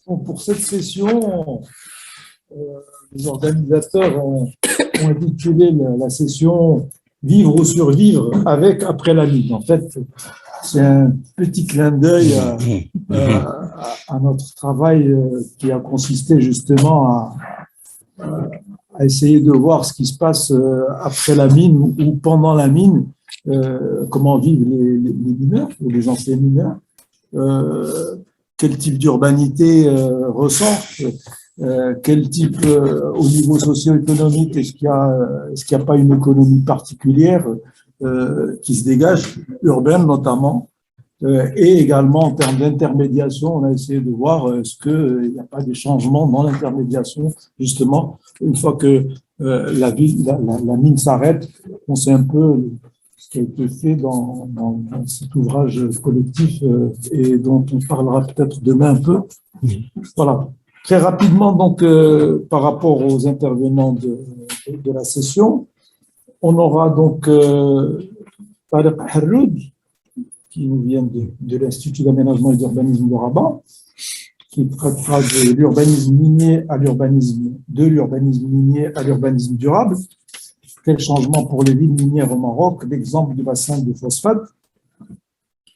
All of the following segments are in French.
Bon, pour cette session, euh, les organisateurs ont intitulé la session Vivre ou survivre avec après la mine. En fait, c'est un petit clin d'œil à notre travail qui a consisté justement à essayer de voir ce qui se passe après la mine ou pendant la mine, comment vivent les mineurs ou les anciens mineurs, quel type d'urbanité ressortent, quel type au niveau socio-économique, est-ce qu'il y a pas une économie particulière qui se dégage, urbaine notamment, et également en termes d'intermédiation, on a essayé de voir est-ce qu'il n'y a pas des changements dans l'intermédiation, justement, une fois que la mine s'arrête, on sait un peu ce qui a été fait dans cet ouvrage collectif et dont on parlera peut-être demain un peu. Voilà. Très rapidement, donc, par rapport aux intervenants de la session, on aura donc Tariq Harroud, qui nous vient de l'Institut d'aménagement et d'urbanisme de Rabat, qui traitera de l'urbanisme minier à l'urbanisme durable. Quel changement pour les villes minières au Maroc, l'exemple du bassin de phosphate.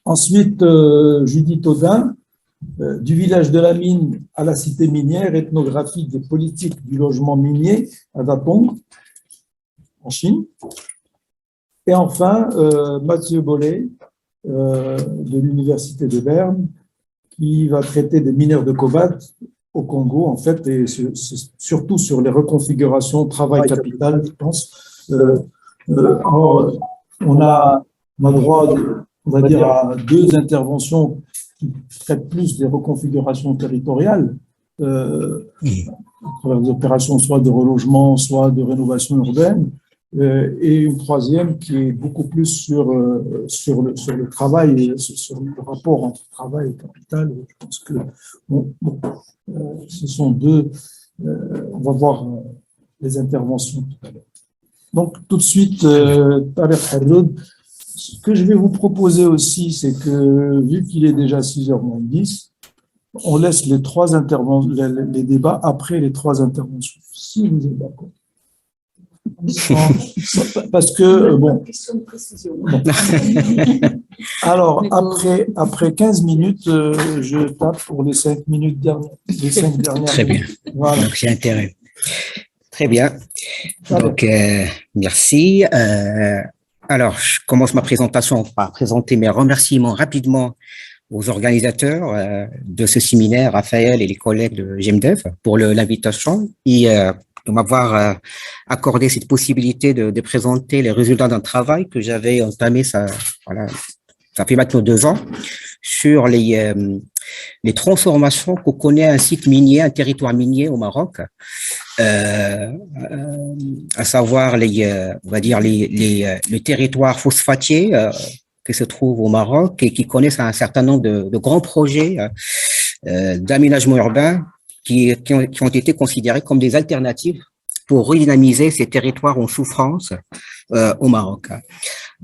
Ensuite, Judith Audin, du village de la mine à la cité minière, ethnographie des politiques du logement minier à Datong, en Chine. Et enfin, Mathieu Bollet, de l'Université de Berne, qui va traiter des mineurs de cobalt au Congo, en fait, et surtout sur les reconfigurations travail-capital, je pense. Alors, on a droit, on va dire, à deux interventions qui traitent plus des reconfigurations territoriales, à travers des opérations soit de relogement, soit de rénovation urbaine, et une troisième qui est beaucoup plus sur le travail, et sur le rapport entre travail et capital. Je pense que ce sont deux. On va voir les interventions tout à l'heure. Donc, tout de suite, Tariq Harroud, ce que je vais vous proposer aussi, c'est que, vu qu'il est déjà 6h moins 10, on laisse les débats après les trois interventions, si vous êtes d'accord. Parce que, bon. Alors, après 15 minutes, je tape pour les 5 minutes dernières. Les 5 dernières. Très bien. Voilà. Donc, j'ai intérêt. Très bien. Donc, merci. Alors, je commence ma présentation par présenter mes remerciements rapidement aux organisateurs de ce séminaire, Raphaël et les collègues de GEMDEV, pour l'invitation et de m'avoir accordé cette possibilité de présenter les résultats d'un travail que j'avais entamé, ça fait maintenant 2 ans, sur les transformations que connaît un site minier, un territoire minier au Maroc, à savoir on va dire le territoire phosphatier qui se trouve au Maroc et qui connaissent un certain nombre de grands projets d'aménagement urbain qui ont été considérés comme des alternatives pour redynamiser ces territoires en souffrance au Maroc.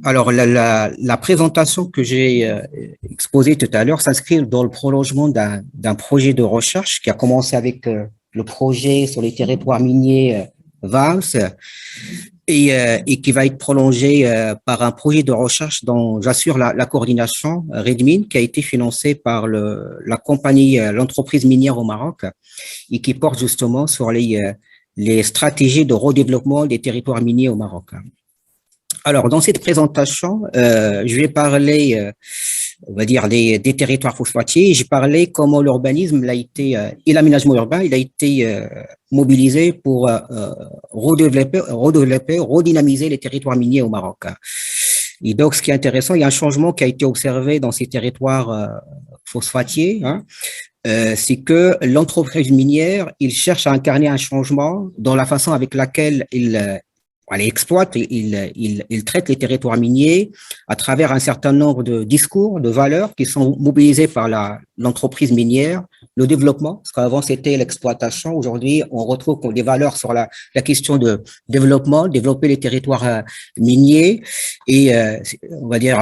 Alors, la présentation que j'ai exposée tout à l'heure s'inscrit dans le prolongement d'un projet de recherche qui a commencé avec le projet sur les territoires miniers VALS et qui va être prolongé par un projet de recherche dont j'assure la coordination, Redmine, qui a été financé par la compagnie, l'entreprise minière au Maroc et qui porte justement sur les stratégies de redéveloppement des territoires miniers au Maroc. Alors, dans cette présentation, je vais parler, on va dire, des territoires phosphatiers. J'ai parlé comment l'urbanisme et l'aménagement urbain, il a été mobilisé pour redynamiser les territoires miniers au Maroc. Et donc, ce qui est intéressant, il y a un changement qui a été observé dans ces territoires phosphatiers, c'est que l'entreprise minière, il cherche à incarner un changement dans la façon avec laquelle il exploite, il traite les territoires miniers à travers un certain nombre de discours, de valeurs qui sont mobilisés par l'entreprise minière, le développement, parce qu'avant c'était l'exploitation. Aujourd'hui, on retrouve des valeurs sur la question de développement, développer les territoires miniers et on va dire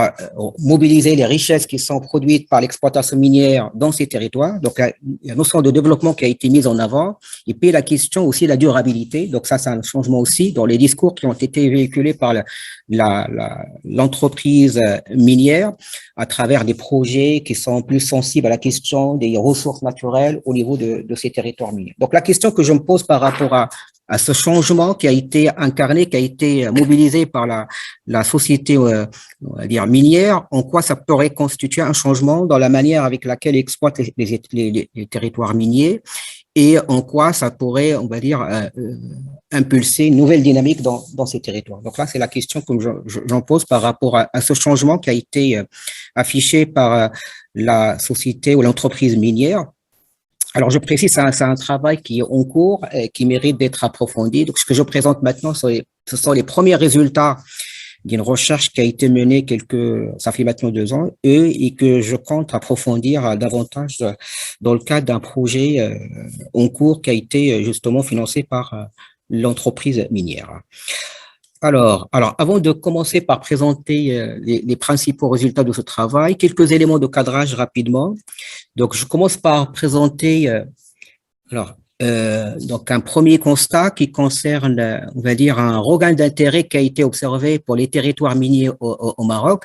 mobiliser les richesses qui sont produites par l'exploitation minière dans ces territoires. Donc la notion de développement qui a été mise en avant, et puis la question aussi de la durabilité. Donc ça, c'est un changement aussi dans les discours qui ont été véhiculés par l'entreprise minière à travers des projets qui sont plus sensibles à la question des ressources naturelles au niveau de ces territoires miniers. Donc la question que je me pose par rapport à ce changement qui a été incarné, qui a été mobilisé par la société, on va dire, minière, en quoi ça pourrait constituer un changement dans la manière avec laquelle ils exploitent les territoires miniers et en quoi ça pourrait, on va dire, impulser une nouvelle dynamique dans ces territoires. Donc là, c'est la question que j'en pose par rapport à ce changement qui a été affiché par la société ou l'entreprise minière. Alors, je précise, c'est un travail qui est en cours et qui mérite d'être approfondi. Donc, ce que je présente maintenant, ce sont les premiers résultats d'une recherche qui a été menée ça fait maintenant 2 ans, et que je compte approfondir davantage dans le cadre d'un projet en cours qui a été justement financé par l'entreprise minière. Alors, avant de commencer par présenter les principaux résultats de ce travail, quelques éléments de cadrage rapidement. Donc, je commence par présenter donc un premier constat qui concerne, on va dire, un regain d'intérêt qui a été observé pour les territoires miniers au Maroc.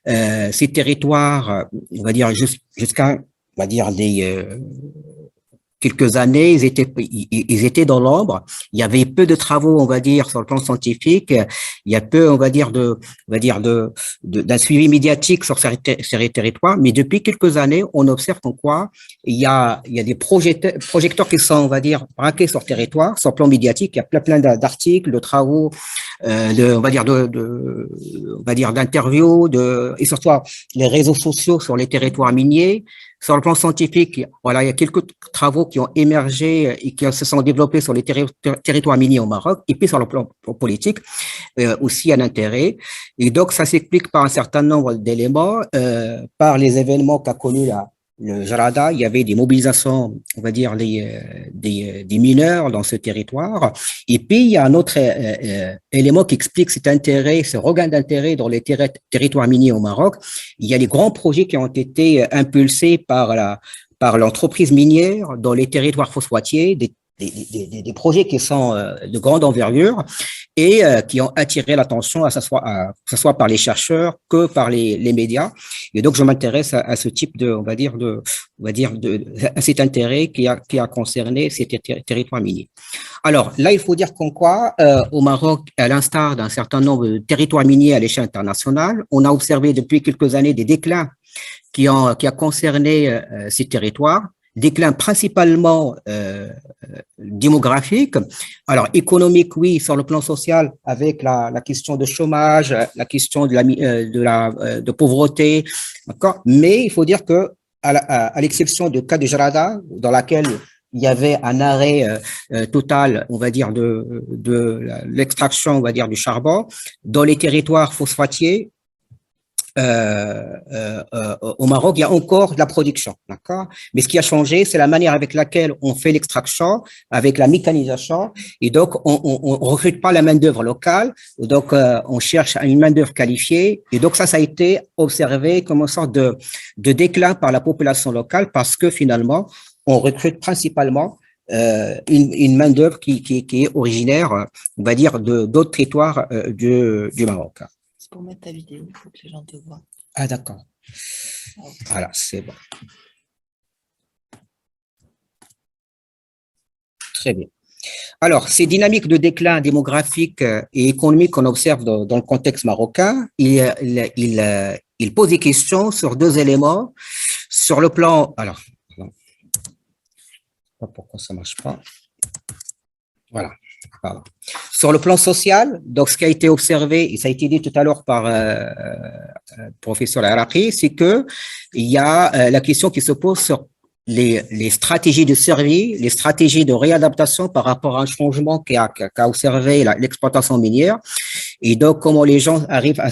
Ces territoires, on va dire jusqu'à, on va dire quelques années, ils étaient dans l'ombre. Il y avait peu de travaux, on va dire, sur le plan scientifique. Il y a peu, on va dire, d'un suivi médiatique sur ces territoires. Mais depuis quelques années, on observe qu'en quoi il y a des projecteurs qui sont, on va dire, braqués sur le territoire, sur le plan médiatique. Il y a plein d'articles, de travaux, on va dire, d'interviews, et surtout les réseaux sociaux sur les territoires miniers. Sur le plan scientifique, voilà, il y a quelques travaux qui ont émergé et qui se sont développés sur les territoires miniers au Maroc, et puis sur le plan politique, aussi un intérêt. Et donc, ça s'explique par un certain nombre d'éléments, par les événements qu'a connus le Jarada. Il y avait des mobilisations, on va dire, des mineurs dans ce territoire. Et puis, il y a un autre élément qui explique cet intérêt, ce regain d'intérêt dans les territoires miniers au Maroc. Il y a les grands projets qui ont été impulsés par l'entreprise minière dans les territoires phosphatiers, des projets qui sont de grande envergure et qui ont attiré l'attention, que ce soit par les chercheurs que par les médias. Et donc, je m'intéresse à ce type à cet intérêt qui a concerné ces territoires miniers. Alors, là, il faut dire qu'en quoi, au Maroc, à l'instar d'un certain nombre de territoires miniers à l'échelle internationale, on a observé depuis quelques années des déclins qui a concerné ces territoires. Déclin principalement démographique. Alors, économique, oui, sur le plan social, avec la question de chômage, la question de pauvreté, d'accord. Mais il faut dire que, à l'exception du cas de Jarada, dans laquelle il y avait un arrêt total, on va dire, de l'extraction, on va dire, du charbon, dans les territoires phosphatiers, au Maroc, il y a encore de la production, d'accord. Mais ce qui a changé, c'est la manière avec laquelle on fait l'extraction, avec la mécanisation, et donc on recrute pas la main d'œuvre locale, donc on cherche une main d'œuvre qualifiée, et donc ça a été observé comme une sorte de déclin par la population locale, parce que finalement on recrute principalement une main d'œuvre qui est originaire, on va dire, d'autres territoires du Maroc. Pour mettre ta vidéo, il faut que les gens te voient. Ah, d'accord. Voilà, c'est bon. Très bien. Alors, ces dynamiques de déclin démographique et économique qu'on observe dans le contexte marocain, il pose des questions sur 2 éléments. Sur le plan… Alors, je ne sais pas pourquoi ça ne marche pas. Voilà. Pardon. Sur le plan social, donc ce qui a été observé, et ça a été dit tout à l'heure par le professeur Araqi, c'est que il y a la question qui se pose sur les stratégies de survie, les stratégies de réadaptation par rapport à un changement qu'a observé l'exploitation minière. et donc comment les gens arrivent à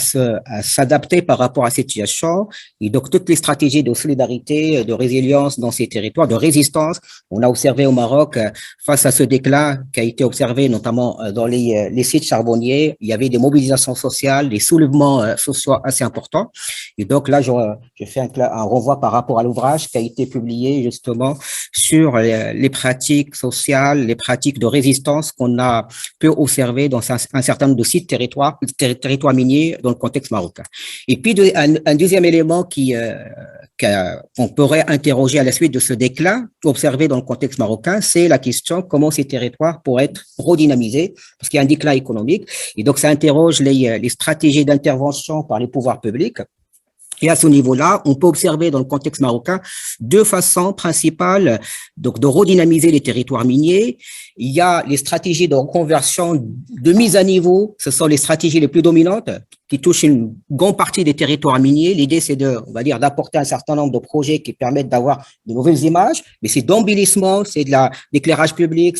s'adapter par rapport à cette situation, et donc toutes les stratégies de solidarité, de résilience dans ces territoires, de résistance. On a observé au Maroc, face à ce déclin qui a été observé notamment dans les sites charbonniers, il y avait des mobilisations sociales, des soulèvements sociaux assez importants. Et donc là, je fais un renvoi par rapport à l'ouvrage qui a été publié justement sur les pratiques sociales, les pratiques de résistance qu'on a pu observer dans un certain nombre de sites territoires miniers dans le contexte marocain. Et puis un deuxième élément qu'on pourrait interroger à la suite de ce déclin observé dans le contexte marocain, c'est la question comment ces territoires pourraient être redynamisés, parce qu'il y a un déclin économique. Et donc, ça interroge les stratégies d'intervention par les pouvoirs publics. Et à ce niveau-là, on peut observer dans le contexte marocain deux façons principales donc de redynamiser les territoires miniers. Il y a les stratégies de reconversion, de mise à niveau, ce sont les stratégies les plus dominantes qui touchent une grande partie des territoires miniers. L'idée, c'est on va dire, d'apporter un certain nombre de projets qui permettent d'avoir de nouvelles images, mais c'est d'embellissement, c'est de l'éclairage public,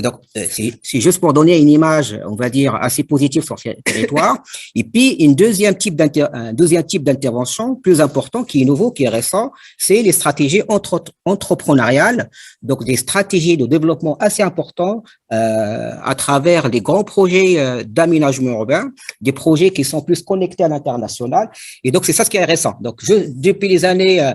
donc, c'est juste pour donner une image, on va dire, assez positive sur ces territoires. Et puis, un deuxième type d'intervention plus important, qui est nouveau, qui est récent, c'est les stratégies entrepreneuriales, donc des stratégies de développement assez importants à travers des grands projets d'aménagement urbain, des projets qui sont plus connectés à l'international. Et donc, c'est ça ce qui est récent. Donc, depuis les années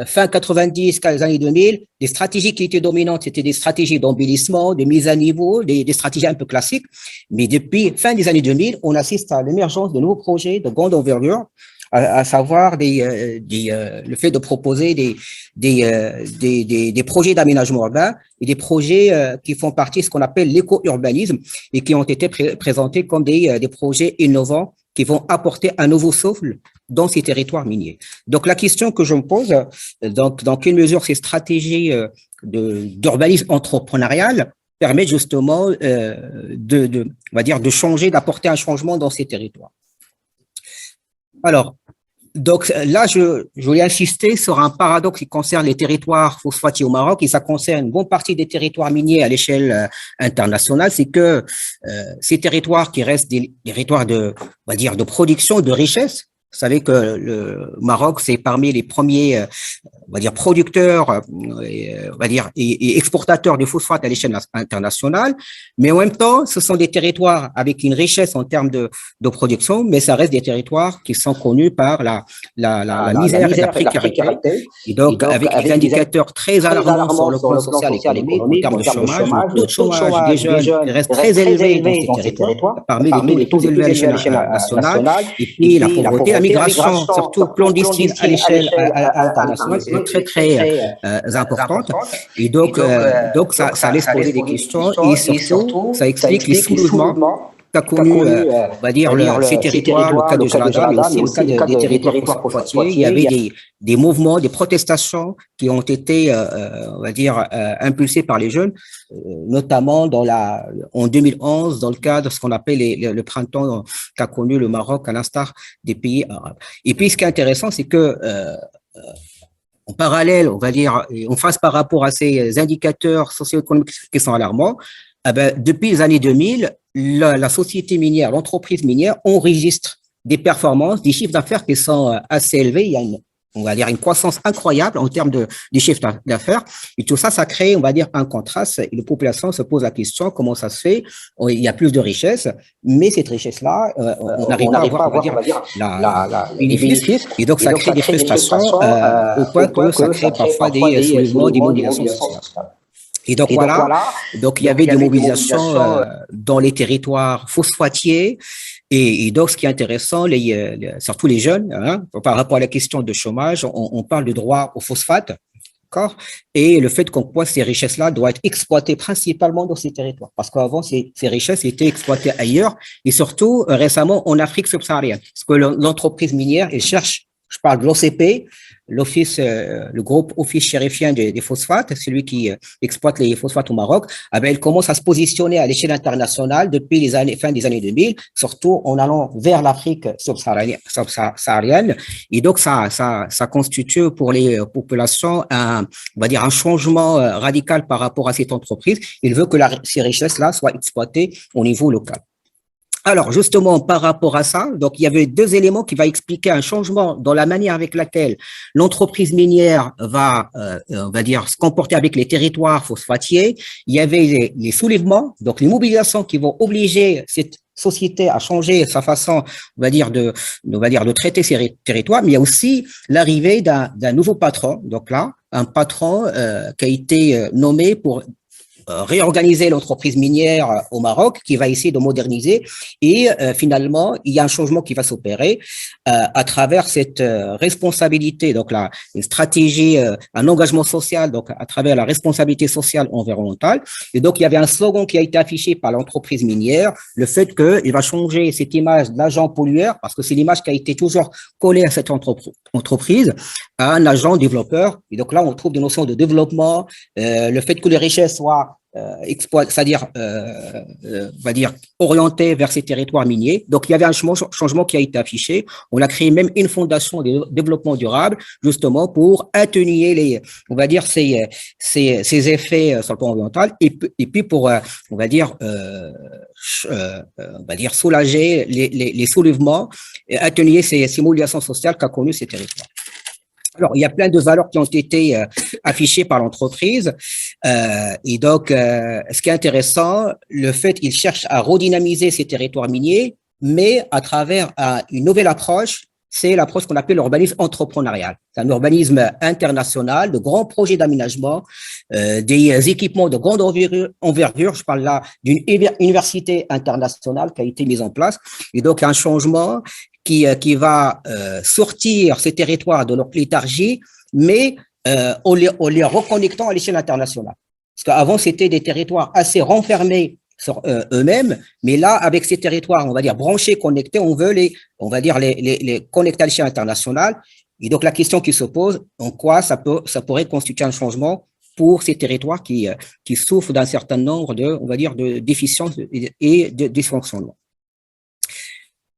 fin 90, les années 2000, les stratégies qui étaient dominantes, c'était des stratégies d'embellissement, de mise à niveau, des stratégies un peu classiques. Mais depuis fin des années 2000, on assiste à l'émergence de nouveaux projets de grande envergure, à savoir le fait de proposer des projets d'aménagement urbain et des projets qui font partie de ce qu'on appelle l'éco-urbanisme et qui ont été présentés comme des projets innovants qui vont apporter un nouveau souffle dans ces territoires miniers. Donc, la question que je me pose, donc, dans quelle mesure ces stratégies d'urbanisme entrepreneurial permettent justement on va dire, de changer, d'apporter un changement dans ces territoires. Alors, donc là, je voulais insister sur un paradoxe qui concerne les territoires phosphatiers au Maroc, et ça concerne une bonne partie des territoires miniers à l'échelle internationale, c'est que ces territoires qui restent des territoires on va dire, de production, de richesse. Vous savez que le Maroc, c'est parmi les premiers, on va dire, producteurs, on va dire, et exportateurs de phosphate à l'échelle internationale. Mais en même temps, ce sont des territoires avec une richesse en termes de production, mais ça reste des territoires qui sont connus par la misère et la précarité. Et donc, avec des indicateurs très alarmants sur le plan social et économique, en termes de chômage, le taux de chômage des jeunes reste très élevé dans ces territoires, parmi les taux plus élevés à l'échelle nationale, et puis la pauvreté, la migration, surtout clandestine à l'échelle internationale, est très, très importante. Et donc ça laisse poser des questions et surtout, ça explique les soulèvements qu'a connu, on va dire, ces territoires, le cas de Jalada, mais aussi le cas des territoires phosphatiers. Il y avait des mouvements, des protestations qui ont été, on va dire, impulsés par les jeunes, notamment en 2011, dans le cadre de ce qu'on appelle le printemps qu'a connu le Maroc, à l'instar des pays arabes. Et puis, ce qui est intéressant, c'est que en parallèle, on va dire, en face par rapport à ces indicateurs socio-économiques qui sont alarmants, depuis les années 2000, la société minière, l'entreprise minière enregistre des performances, des chiffres d'affaires qui sont assez élevés. Il y a on va dire, une croissance incroyable en termes de chiffres d'affaires. Et tout ça, ça crée, on va dire, un contraste. Et la population se pose la question, comment ça se fait? Il y a plus de richesses, mais cette richesse-là, on n'arrive pas à avoir, on va dire, les bénéfices. Et donc, ça crée des frustrations au point que ça crée parfois des soulèvements, des mobilisations sociales. Et donc, voilà. Donc, il y avait des mobilisations dans les territoires phosphatiers. Et donc, ce qui est intéressant, surtout les jeunes, par rapport à la question de chômage, on parle de droit au phosphate, d'accord? Et le fait qu'on ces richesses-là doivent être exploitées principalement dans ces territoires. Parce qu'avant, ces richesses étaient exploitées ailleurs et surtout récemment en Afrique subsaharienne. Parce que l'entreprise minière, elle cherche, je parle de l'OCP, le groupe office chérifien des phosphates, celui qui exploite les phosphates au Maroc, elle commence à se positionner à l'échelle internationale depuis fin des années 2000, surtout en allant vers l'Afrique subsaharienne. Et donc, ça constitue pour les populations on va dire, un changement radical par rapport à cette entreprise. Il veut que ces richesses-là soient exploitées au niveau local. Alors, justement, par rapport à ça, donc il y avait deux éléments qui vont expliquer un changement dans la manière avec laquelle l'entreprise minière va, on va dire, se comporter avec les territoires phosphatiers. Il y avait les soulèvements, donc les mobilisations qui vont obliger cette société à changer sa façon, on va dire, de traiter ces territoires, mais il y a aussi l'arrivée d'un nouveau patron. Donc là, un patron qui a été nommé pour réorganiser l'entreprise minière au Maroc, qui va essayer de moderniser. Et finalement, il y a un changement qui va s'opérer à travers cette responsabilité, donc la une stratégie, un engagement social, donc à travers la responsabilité sociale environnementale. Et donc, il y avait un slogan qui a été affiché par l'entreprise minière, le fait qu'il va changer cette image de l'agent pollueur, parce que c'est l'image qui a été toujours collée à cette entreprise, à un agent développeur. Et donc là, on trouve des notions de développement, le fait que les richesses soient c'est-à-dire, on va dire, orienté vers ces territoires miniers. Donc, il y avait un changement qui a été affiché. On a créé même une fondation de développement durable, justement, pour atténuer on va dire, ces effets sur le plan oriental et puis pour, on va dire, soulager les soulèvements et atténuer ces modulations sociales qu'a connues ces territoires. Alors, il y a plein de valeurs qui ont été affichées par l'entreprise. Et donc, ce qui est intéressant, le fait qu'ils cherchent à redynamiser ces territoires miniers, mais à travers une nouvelle approche, c'est l'approche qu'on appelle l'urbanisme entrepreneurial. C'est un urbanisme international, de grands projets d'aménagement, des équipements de grande envergure. Je parle là d'une université internationale qui a été mise en place. Et donc, un changement qui va sortir ces territoires de leur léthargie, mais en les reconnectant à l'échelle internationale. Parce qu'avant, c'était des territoires assez renfermés sur eux-mêmes, mais là, avec ces territoires, on va dire branchés, connectés, on veut les connecter à l'échelle internationale. Et donc, la question qui se pose, en quoi ça pourrait constituer un changement pour ces territoires qui souffrent d'un certain nombre de déficiences et de dysfonctionnements.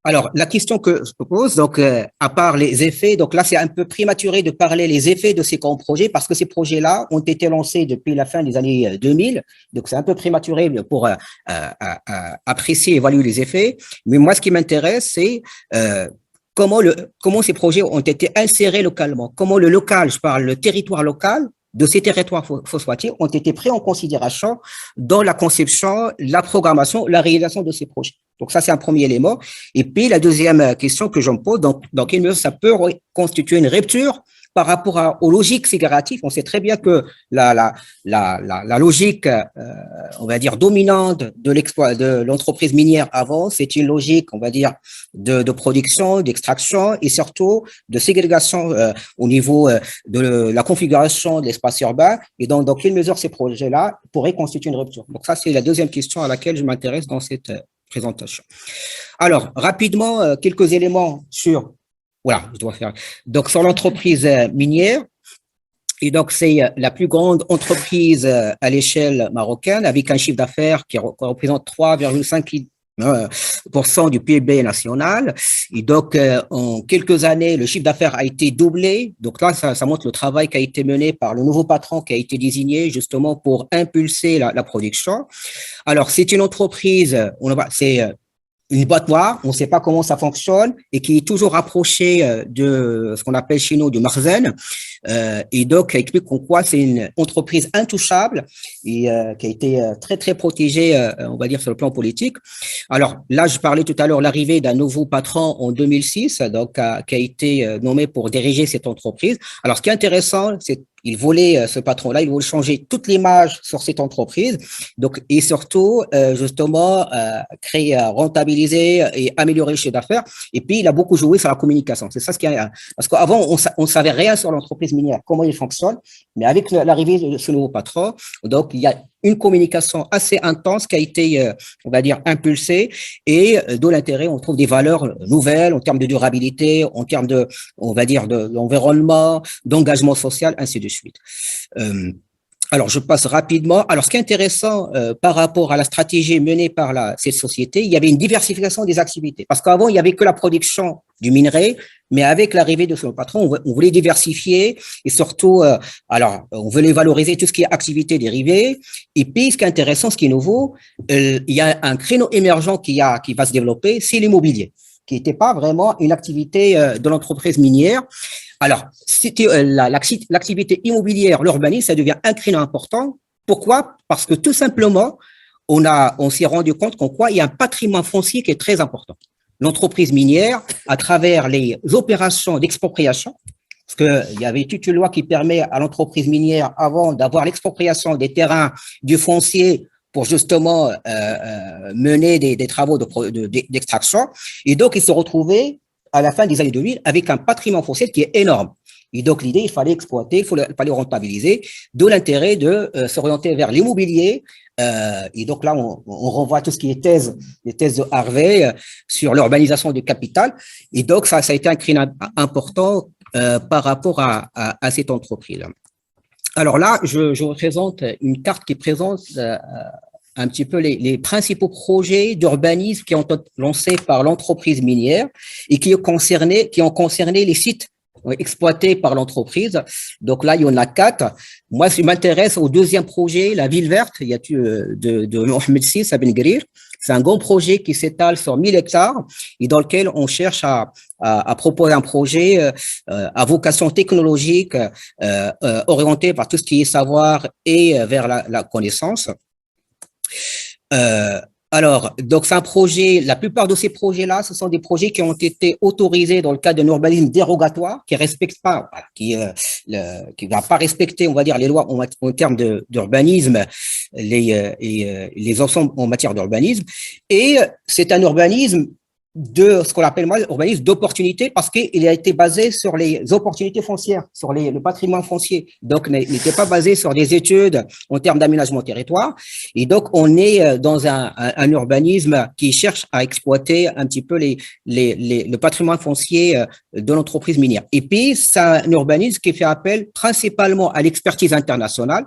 Alors, la question que je pose, donc, à part les effets, donc là, c'est un peu prématuré de parler les effets de ces grands projets parce que ces projets-là ont été lancés depuis la fin des années 2000. Donc, c'est un peu prématuré pour apprécier, évaluer les effets. Mais moi, ce qui m'intéresse, c'est comment ces projets ont été insérés localement. Comment le local, je parle le territoire local, de ces territoires phosphatiques ont été pris en considération dans la conception, la programmation, la réalisation de ces projets. Donc ça, c'est un premier élément. Et puis, la deuxième question que je me pose, donc, dans quelle mesure ça peut constituer une rupture par rapport aux logiques ségrégatives. On sait très bien que la logique, on va dire, dominante de l'entreprise minière avant, c'est une logique, on va dire, de production, d'extraction et surtout de ségrégation au niveau de la configuration de l'espace urbain. Et donc, dans quelle mesure ces projets-là pourraient constituer une rupture? Donc ça, c'est la deuxième question à laquelle je m'intéresse dans cette présentation. Alors, rapidement, quelques éléments sur... Voilà, je dois faire. Donc, sur l'entreprise minière, et donc c'est la plus grande entreprise à l'échelle marocaine avec un chiffre d'affaires qui représente 3,5% du PIB national. Et donc, en quelques années, le chiffre d'affaires a été doublé. Donc là, ça montre le travail qui a été mené par le nouveau patron qui a été désigné justement pour impulser la production. Alors, c'est une entreprise, c'est une boîte noire, on ne sait pas comment ça fonctionne et qui est toujours rapprochée de ce qu'on appelle chez nous du Marzen. Et donc, ça explique en quoi c'est une entreprise intouchable et qui a été très, très protégée, on va dire, sur le plan politique. Alors, là, je parlais tout à l'heure l'arrivée d'un nouveau patron en 2006, donc qui a été nommé pour diriger cette entreprise. Alors, ce qui est intéressant, c'est il voulait, ce patron-là, il voulait changer toute l'image sur cette entreprise, donc, et surtout, justement, créer, rentabiliser et améliorer le chiffre d'affaires. Et puis, il a beaucoup joué sur la communication. C'est ça ce qui est, parce qu'avant, on savait rien sur l'entreprise minière, comment il fonctionne, mais avec l'arrivée de ce nouveau patron, donc, il y a une communication assez intense qui a été, on va dire, impulsée et d'où l'intérêt, on trouve des valeurs nouvelles en termes de durabilité, en termes de, on va dire, de l'environnement, d'engagement social, ainsi de suite. Alors, je passe rapidement. Alors, ce qui est intéressant par rapport à la stratégie menée par cette société, il y avait une diversification des activités. Parce qu'avant, il n'y avait que la production du minerai, mais avec l'arrivée de son patron, on voulait diversifier et surtout, on voulait valoriser tout ce qui est activité dérivée. Et puis, ce qui est intéressant, ce qui est nouveau, il y a un créneau émergent qui va se développer, c'est l'immobilier, qui n'était pas vraiment une activité de l'entreprise minière. Alors, l'activité immobilière, l'urbanisme, ça devient un créneau important. Pourquoi? Parce que tout simplement, on s'est rendu compte qu'en quoi il y a un patrimoine foncier qui est très important. L'entreprise minière, à travers les opérations d'expropriation, parce qu'il y avait toute une loi qui permet à l'entreprise minière, avant d'avoir l'expropriation des terrains, du foncier, pour justement mener des travaux d'extraction. Et donc, ils se retrouvaient à la fin des années 2000 avec un patrimoine foncier qui est énorme. Et donc, l'idée, il fallait exploiter, il fallait rentabiliser, d'où l'intérêt de s'orienter vers l'immobilier. Et donc là, on renvoie tout ce qui est les thèses de Harvey sur l'urbanisation du capital. Et donc, ça a été un créneau important par rapport à cette entreprise. Alors là, je vous présente une carte qui présente un petit peu les principaux projets d'urbanisme qui ont été lancés par l'entreprise minière et qui ont concerné les sites exploités par l'entreprise. Donc là, il y en a 4. Moi, je m'intéresse au deuxième projet, la ville verte, il y a de Mohamed VI à Ben Guerir. C'est un grand projet qui s'étale sur 1000 hectares et dans lequel on cherche à proposer un projet à vocation technologique orienté par tout ce qui est savoir et vers la connaissance. Alors, donc c'est un projet, la plupart de ces projets-là, ce sont des projets qui ont été autorisés dans le cadre d'un urbanisme dérogatoire qui respecte pas, qui va pas respecter, on va dire, les lois en termes d'urbanisme, les ensembles en matière d'urbanisme. Et c'est un urbanisme de ce qu'on appelle moi l'urbanisme d'opportunité parce qu'il a été basé sur les opportunités foncières, sur le patrimoine foncier. Donc, n'était pas basé sur des études en termes d'aménagement territoire. Et donc, on est dans un urbanisme qui cherche à exploiter un petit peu le patrimoine foncier de l'entreprise minière. Et puis, c'est un urbanisme qui fait appel principalement à l'expertise internationale.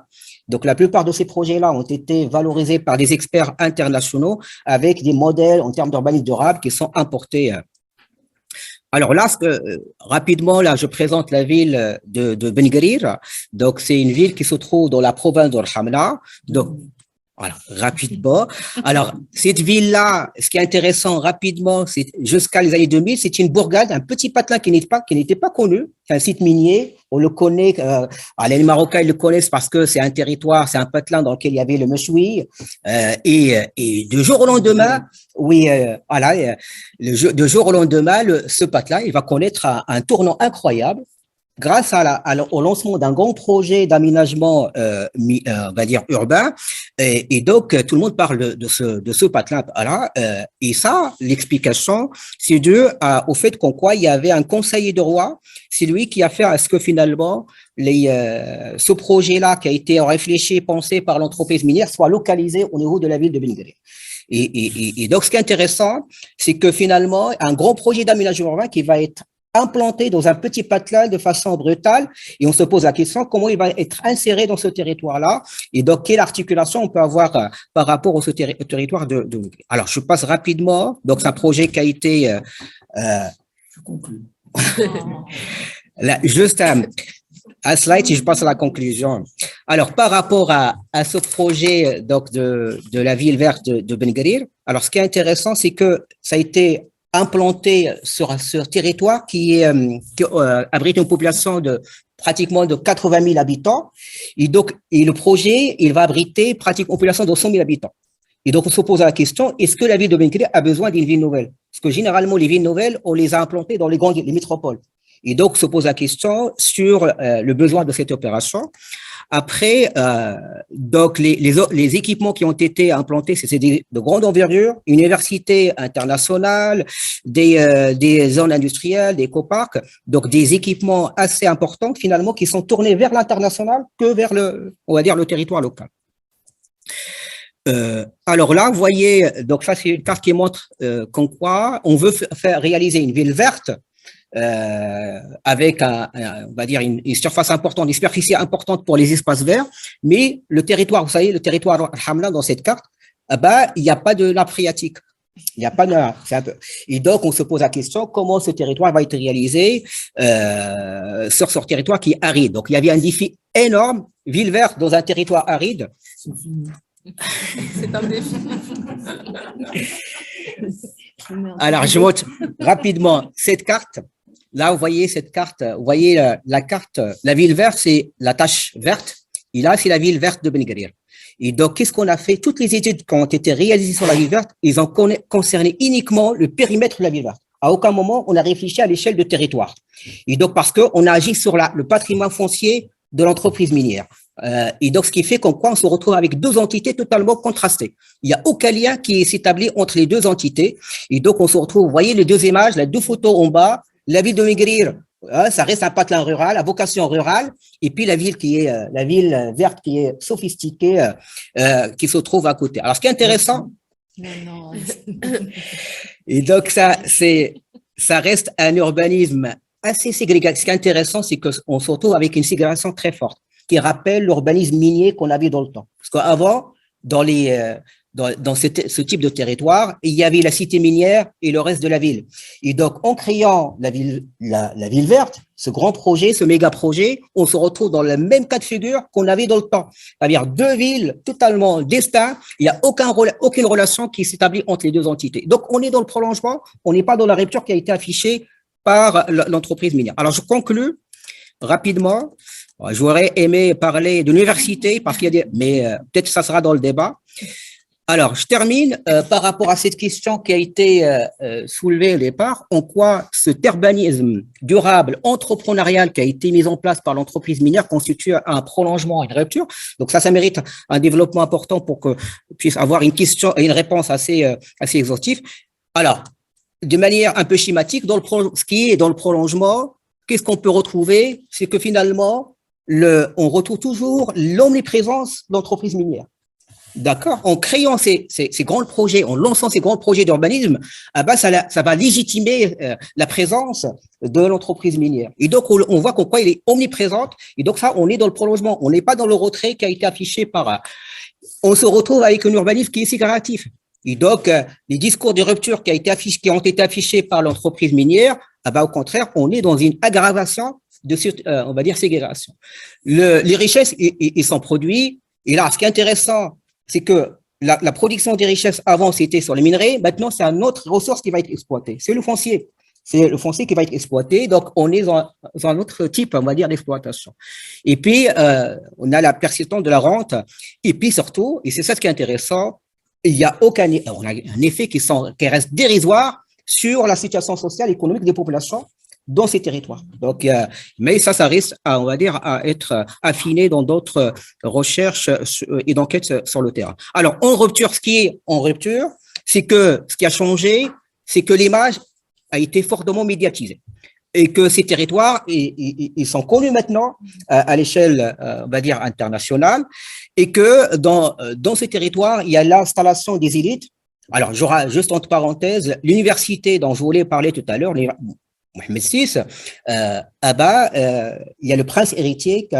Donc, la plupart de ces projets-là ont été valorisés par des experts internationaux avec des modèles en termes d'urbanisme durable qui sont importés. Alors là, rapidement, là, je présente la ville de Ben Guerir. Donc, c'est une ville qui se trouve dans la province d'Al-Hamra. Donc, voilà, rapidement. Alors, cette ville-là, ce qui est intéressant rapidement, c'est jusqu'à les années 2000, c'est une bourgade, un petit patelin qui n'était pas connu. C'est un site minier. On le connaît, les Marocains ils le connaissent parce que c'est un territoire, c'est un patelin dans lequel il y avait le Mechoui. Et de jour au lendemain, de jour au lendemain, ce patelin, il va connaître un tournant incroyable. Grâce au lancement d'un grand projet d'aménagement, on va dire urbain, et donc tout le monde parle de ce patelin-là. Et ça, l'explication, c'est dû au fait qu'en quoi il y avait un conseiller de roi. C'est lui qui a fait à ce que finalement ce projet-là, qui a été réfléchi, pensé par l'entreprise minière, soit localisé au niveau de la ville de Ben Guerir. Et donc, ce qui est intéressant, c'est que finalement, un grand projet d'aménagement urbain qui va être implanté dans un petit patelin de façon brutale, et on se pose la question comment il va être inséré dans ce territoire-là, et donc quelle articulation on peut avoir par rapport au territoire de. Alors, je passe rapidement. Donc, c'est un projet qui a été. Je conclue. Là, juste un slide et je passe à la conclusion. Alors, par rapport à ce projet donc de la ville verte de Ben Guerir, alors ce qui est intéressant, c'est que ça a été implanté sur ce territoire qui abrite une population de pratiquement de 80 000 habitants. Et donc, le projet, il va abriter pratiquement une population de 100 000 habitants. Et donc, on se pose la question, est-ce que la ville de Ben Guerir a besoin d'une ville nouvelle? Parce que généralement, les villes nouvelles, on les a implantées dans les métropoles. Et donc, se pose la question sur le besoin de cette opération. Après, donc les équipements qui ont été implantés, c'est de grande envergure, universités internationales, des zones industrielles, des écoparcs, donc des équipements assez importants finalement qui sont tournés vers l'international que vers on va dire le territoire local. Alors là, vous voyez, donc ça c'est une carte qui montre qu'en quoi on veut réaliser une ville verte avec on va dire une surface importante, une superficie importante pour les espaces verts, mais le territoire, vous savez, le territoire Hamla dans cette carte, il n'y a pas de nappe phréatique. Il n'y a pas de. Et donc, on se pose la question comment ce territoire va être réalisé sur ce territoire qui est aride. Donc, il y avait un défi énorme, ville verte dans un territoire aride. C'est fini. C'est un défi. Alors, je montre rapidement cette carte. Là, vous voyez cette carte, vous voyez la carte, la ville verte, c'est la tache verte. Et là, c'est la ville verte de Ben Guerir. Et donc, qu'est-ce qu'on a fait? Toutes les études qui ont été réalisées sur la ville verte, ils ont concerné uniquement le périmètre de la ville verte. À aucun moment, on a réfléchi à l'échelle de territoire. Et donc, parce qu'on a agi sur le patrimoine foncier de l'entreprise minière. Et donc, ce qui fait qu'on se retrouve avec deux entités totalement contrastées. Il n'y a aucun lien qui s'établit entre les deux entités. Et donc, on se retrouve, vous voyez les deux images, les deux photos en bas, la ville de Migrir, ça reste un patelin rural, à vocation rurale, et puis la ville qui est la ville verte qui est sophistiquée, qui se trouve à côté. Alors, ce qui est intéressant, Non. et donc ça reste un urbanisme assez ségrégatif. Ce qui est intéressant, c'est qu'on se retrouve avec une ségrégation très forte, qui rappelle l'urbanisme minier qu'on avait dans le temps. Parce qu'avant, dans ce type de territoire, il y avait la cité minière et le reste de la ville. Et donc, en créant la ville verte, ce grand projet, ce méga projet, on se retrouve dans le même cas de figure qu'on avait dans le temps. C'est-à-dire deux villes totalement distinctes. Il n'y a aucune relation qui s'établit entre les deux entités. Donc, on est dans le prolongement. On n'est pas dans la rupture qui a été affichée par l'entreprise minière. Alors, je conclus rapidement. J'aurais aimé parler de l'université parce qu'il y a mais peut-être que ça sera dans le débat. Alors, je termine par rapport à cette question qui a été soulevée au départ, en quoi cet urbanisme durable, entrepreneurial qui a été mis en place par l'entreprise minière constitue un prolongement, une rupture. Donc ça mérite un développement important pour qu'on puisse avoir une question et une réponse assez exhaustive. Alors, de manière un peu schématique, ce qui est dans le prolongement, qu'est-ce qu'on peut retrouver? C'est que finalement, on retrouve toujours l'omniprésence de l'entreprise minière. D'accord. En créant ces grands projets, en lançant ces grands projets d'urbanisme, ça va légitimer la présence de l'entreprise minière. Et donc, on voit qu'en quoi il est omniprésente. Et donc, ça, on est dans le prolongement. On n'est pas dans le retrait qui a été affiché on se retrouve avec un urbanisme qui est ségrégation. Et donc, les discours de rupture qui ont été affichés par l'entreprise minière, au contraire, on est dans une aggravation de on va dire, ségrégation. Les richesses, ils sont produits. Et là, ce qui est intéressant, c'est que la production des richesses avant, c'était sur les minerais. Maintenant, c'est une autre ressource qui va être exploitée. C'est le foncier. C'est le foncier qui va être exploité. Donc, on est dans un autre type, on va dire, d'exploitation. Et puis, on a la persistance de la rente. Et puis, surtout, et c'est ça ce qui est intéressant, on a un effet qui reste dérisoire sur la situation sociale et économique des populations dans ces territoires. Donc, mais ça risque, on va dire, à être affiné dans d'autres recherches et d'enquêtes sur le terrain. Alors, ce qui est en rupture, c'est que ce qui a changé, c'est que l'image a été fortement médiatisée et que ces territoires, ils sont connus maintenant à l'échelle, on va dire, internationale, et que dans ces territoires, il y a l'installation des élites. Alors, j'aurai juste entre parenthèses, l'université dont je voulais parler tout à l'heure, Mohamed VI, il y a le prince héritier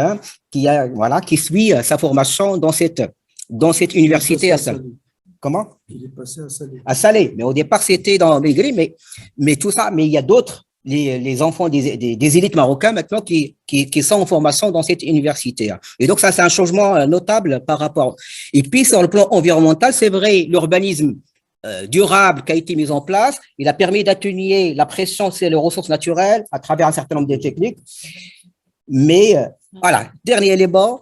qui suit sa formation dans cette université à Salé. Comment? Il est passé à Salé. À Salé, mais au départ c'était dans Maigri, mais tout ça, mais il y a d'autres, les enfants des élites marocains maintenant qui sont en formation dans cette université. Et donc ça, c'est un changement notable par rapport. Et puis sur le plan environnemental, c'est vrai, l'urbanisme durable qui a été mis en place. Il a permis d'atténuer la pression sur les ressources naturelles à travers un certain nombre de techniques. Mais voilà, dernier élément.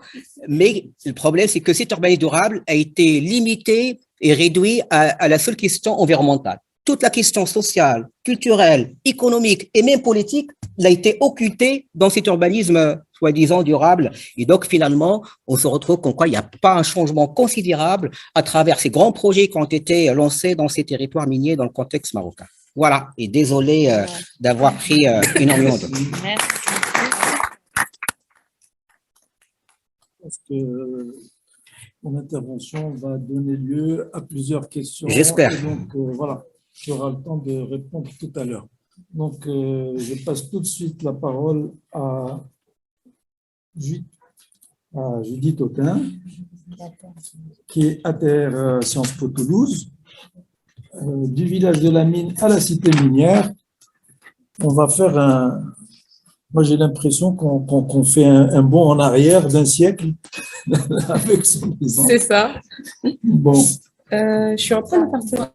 Mais le problème, c'est que cet urbanisme durable a été limité et réduit à la seule question environnementale. Toute la question sociale, culturelle, économique et même politique a été occultée dans cet urbanisme soi-disant durable. Et donc, finalement, on se retrouve comme quoi il n'y a pas un changement considérable à travers ces grands projets qui ont été lancés dans ces territoires miniers dans le contexte marocain. Voilà. Et désolé d'avoir pris énormément de temps. Merci. Je pense que mon intervention va donner lieu à plusieurs questions. J'espère. Et donc, voilà, tu auras le temps de répondre tout à l'heure. Donc, je passe tout de suite la parole à, Judith Autain, qui est ATR Sciences Po Toulouse, du village de la mine à la cité minière. On va faire moi j'ai l'impression qu'on fait un bond en arrière d'un siècle avec son exemple. C'est ça. Bon. Je suis en train de partir.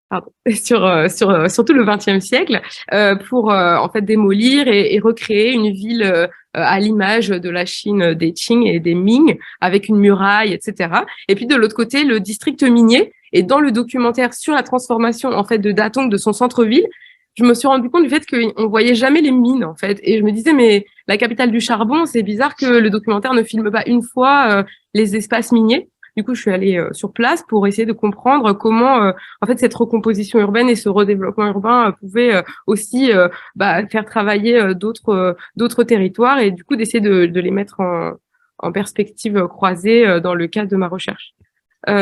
Pardon, surtout le XXe siècle, pour en fait démolir et recréer une ville à l'image de la Chine des Qing et des Ming, avec une muraille, etc. Et puis de l'autre côté, le district minier. Et dans le documentaire sur la transformation en fait de Datong, de son centre-ville, je me suis rendu compte du fait qu'on voyait jamais les mines en fait. Et je me disais, mais la capitale du charbon, c'est bizarre que le documentaire ne filme pas une fois les espaces miniers. Du coup, je suis allée sur place pour essayer de comprendre comment, en fait, cette recomposition urbaine et ce redéveloppement urbain pouvaient aussi faire travailler d'autres territoires et du coup d'essayer de les mettre en perspective croisée dans le cadre de ma recherche.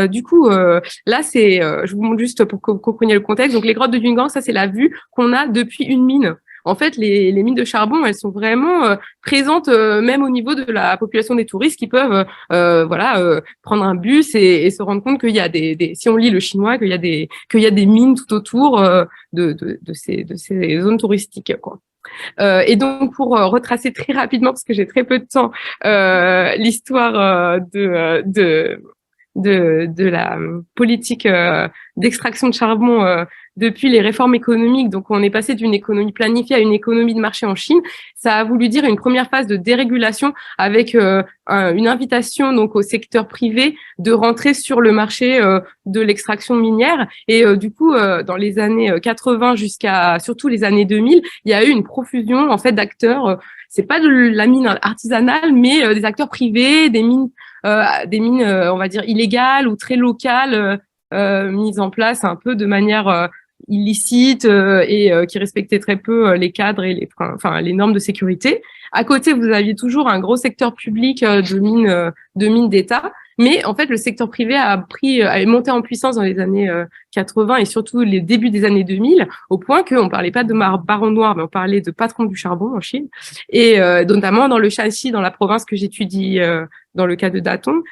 Du coup, là, je vous montre juste pour que vous compreniez le contexte. Donc, les grottes de Yungan, ça, c'est la vue qu'on a depuis une mine. En fait, les mines de charbon, elles sont vraiment présentes même au niveau de la population des touristes qui peuvent, prendre un bus et se rendre compte qu'il y a si on lit le chinois, qu'il y a des mines tout autour de ces zones touristiques, quoi. Et donc, pour retracer très rapidement, parce que j'ai très peu de temps, l'histoire de la politique d'extraction de charbon depuis les réformes économiques. Donc, on est passé d'une économie planifiée à une économie de marché en Chine. Ça a voulu dire une première phase de dérégulation avec une invitation donc au secteur privé de rentrer sur le marché de l'extraction minière. Et du coup, dans les années 80 jusqu'à surtout les années 2000, il y a eu une profusion en fait d'acteurs. C'est pas de la mine artisanale, mais des acteurs privés, des mines, on va dire illégales ou très locales, mises en place un peu de manière illicite et qui respectaient très peu les cadres et les normes de sécurité. À côté, vous aviez toujours un gros secteur public de mines d'État, mais en fait, le secteur privé a monté en puissance dans les années 80 et surtout les débuts des années 2000, au point qu'on parlait pas de baron noir, mais on parlait de patron du charbon en Chine, et notamment dans le Shanxi, dans la province que j'étudie dans le cas de Datong.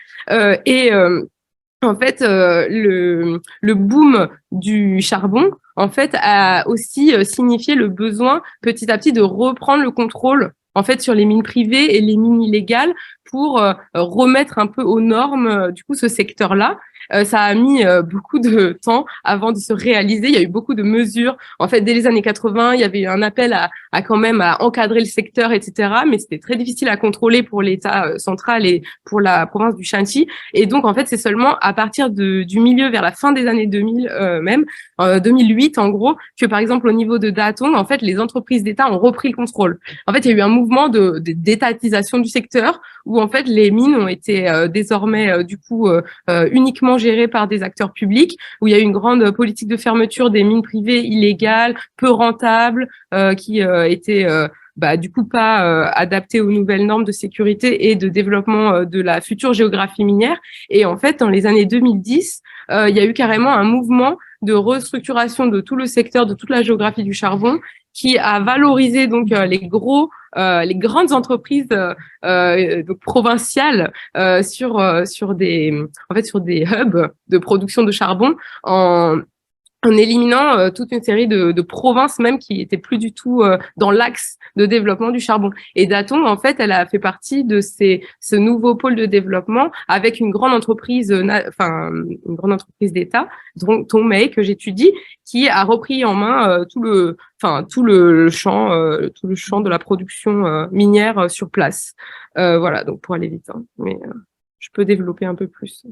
En fait, le boom du charbon, en fait, a aussi signifié le besoin petit à petit de reprendre le contrôle, en fait, sur les mines privées et les mines illégales pour remettre un peu aux normes, du coup, ce secteur-là. Ça a mis beaucoup de temps avant de se réaliser. Il y a eu beaucoup de mesures. En fait, dès les années 80, il y avait eu un appel à quand même à encadrer le secteur, etc. Mais c'était très difficile à contrôler pour l'État central et pour la province du Shanxi. Et donc, en fait, c'est seulement à partir du milieu vers la fin des années 2000 même, 2008 en gros, que par exemple au niveau de Datong, en fait, les entreprises d'État ont repris le contrôle. En fait, il y a eu un mouvement d'étatisation du secteur où en fait les mines ont été désormais du coup uniquement gérées par des acteurs publics, où il y a eu une grande politique de fermeture des mines privées illégales, peu rentables, qui étaient du coup pas adaptées aux nouvelles normes de sécurité et de développement de la future géographie minière. Et en fait, dans les années 2010, il y a eu carrément un mouvement de restructuration de tout le secteur, de toute la géographie du charbon, qui a valorisé donc les grandes entreprises donc provinciales sur des hubs de production de charbon en éliminant toute une série de provinces même qui étaient plus du tout dans l'axe de développement du charbon. Et Datong, en fait, elle a fait partie de ce nouveau pôle de développement avec une grande entreprise, une grande entreprise d'État, Tongmei, que j'étudie, qui a repris en main tout le champ de la production minière sur place. Voilà, donc pour aller vite, hein, mais je peux développer un peu plus.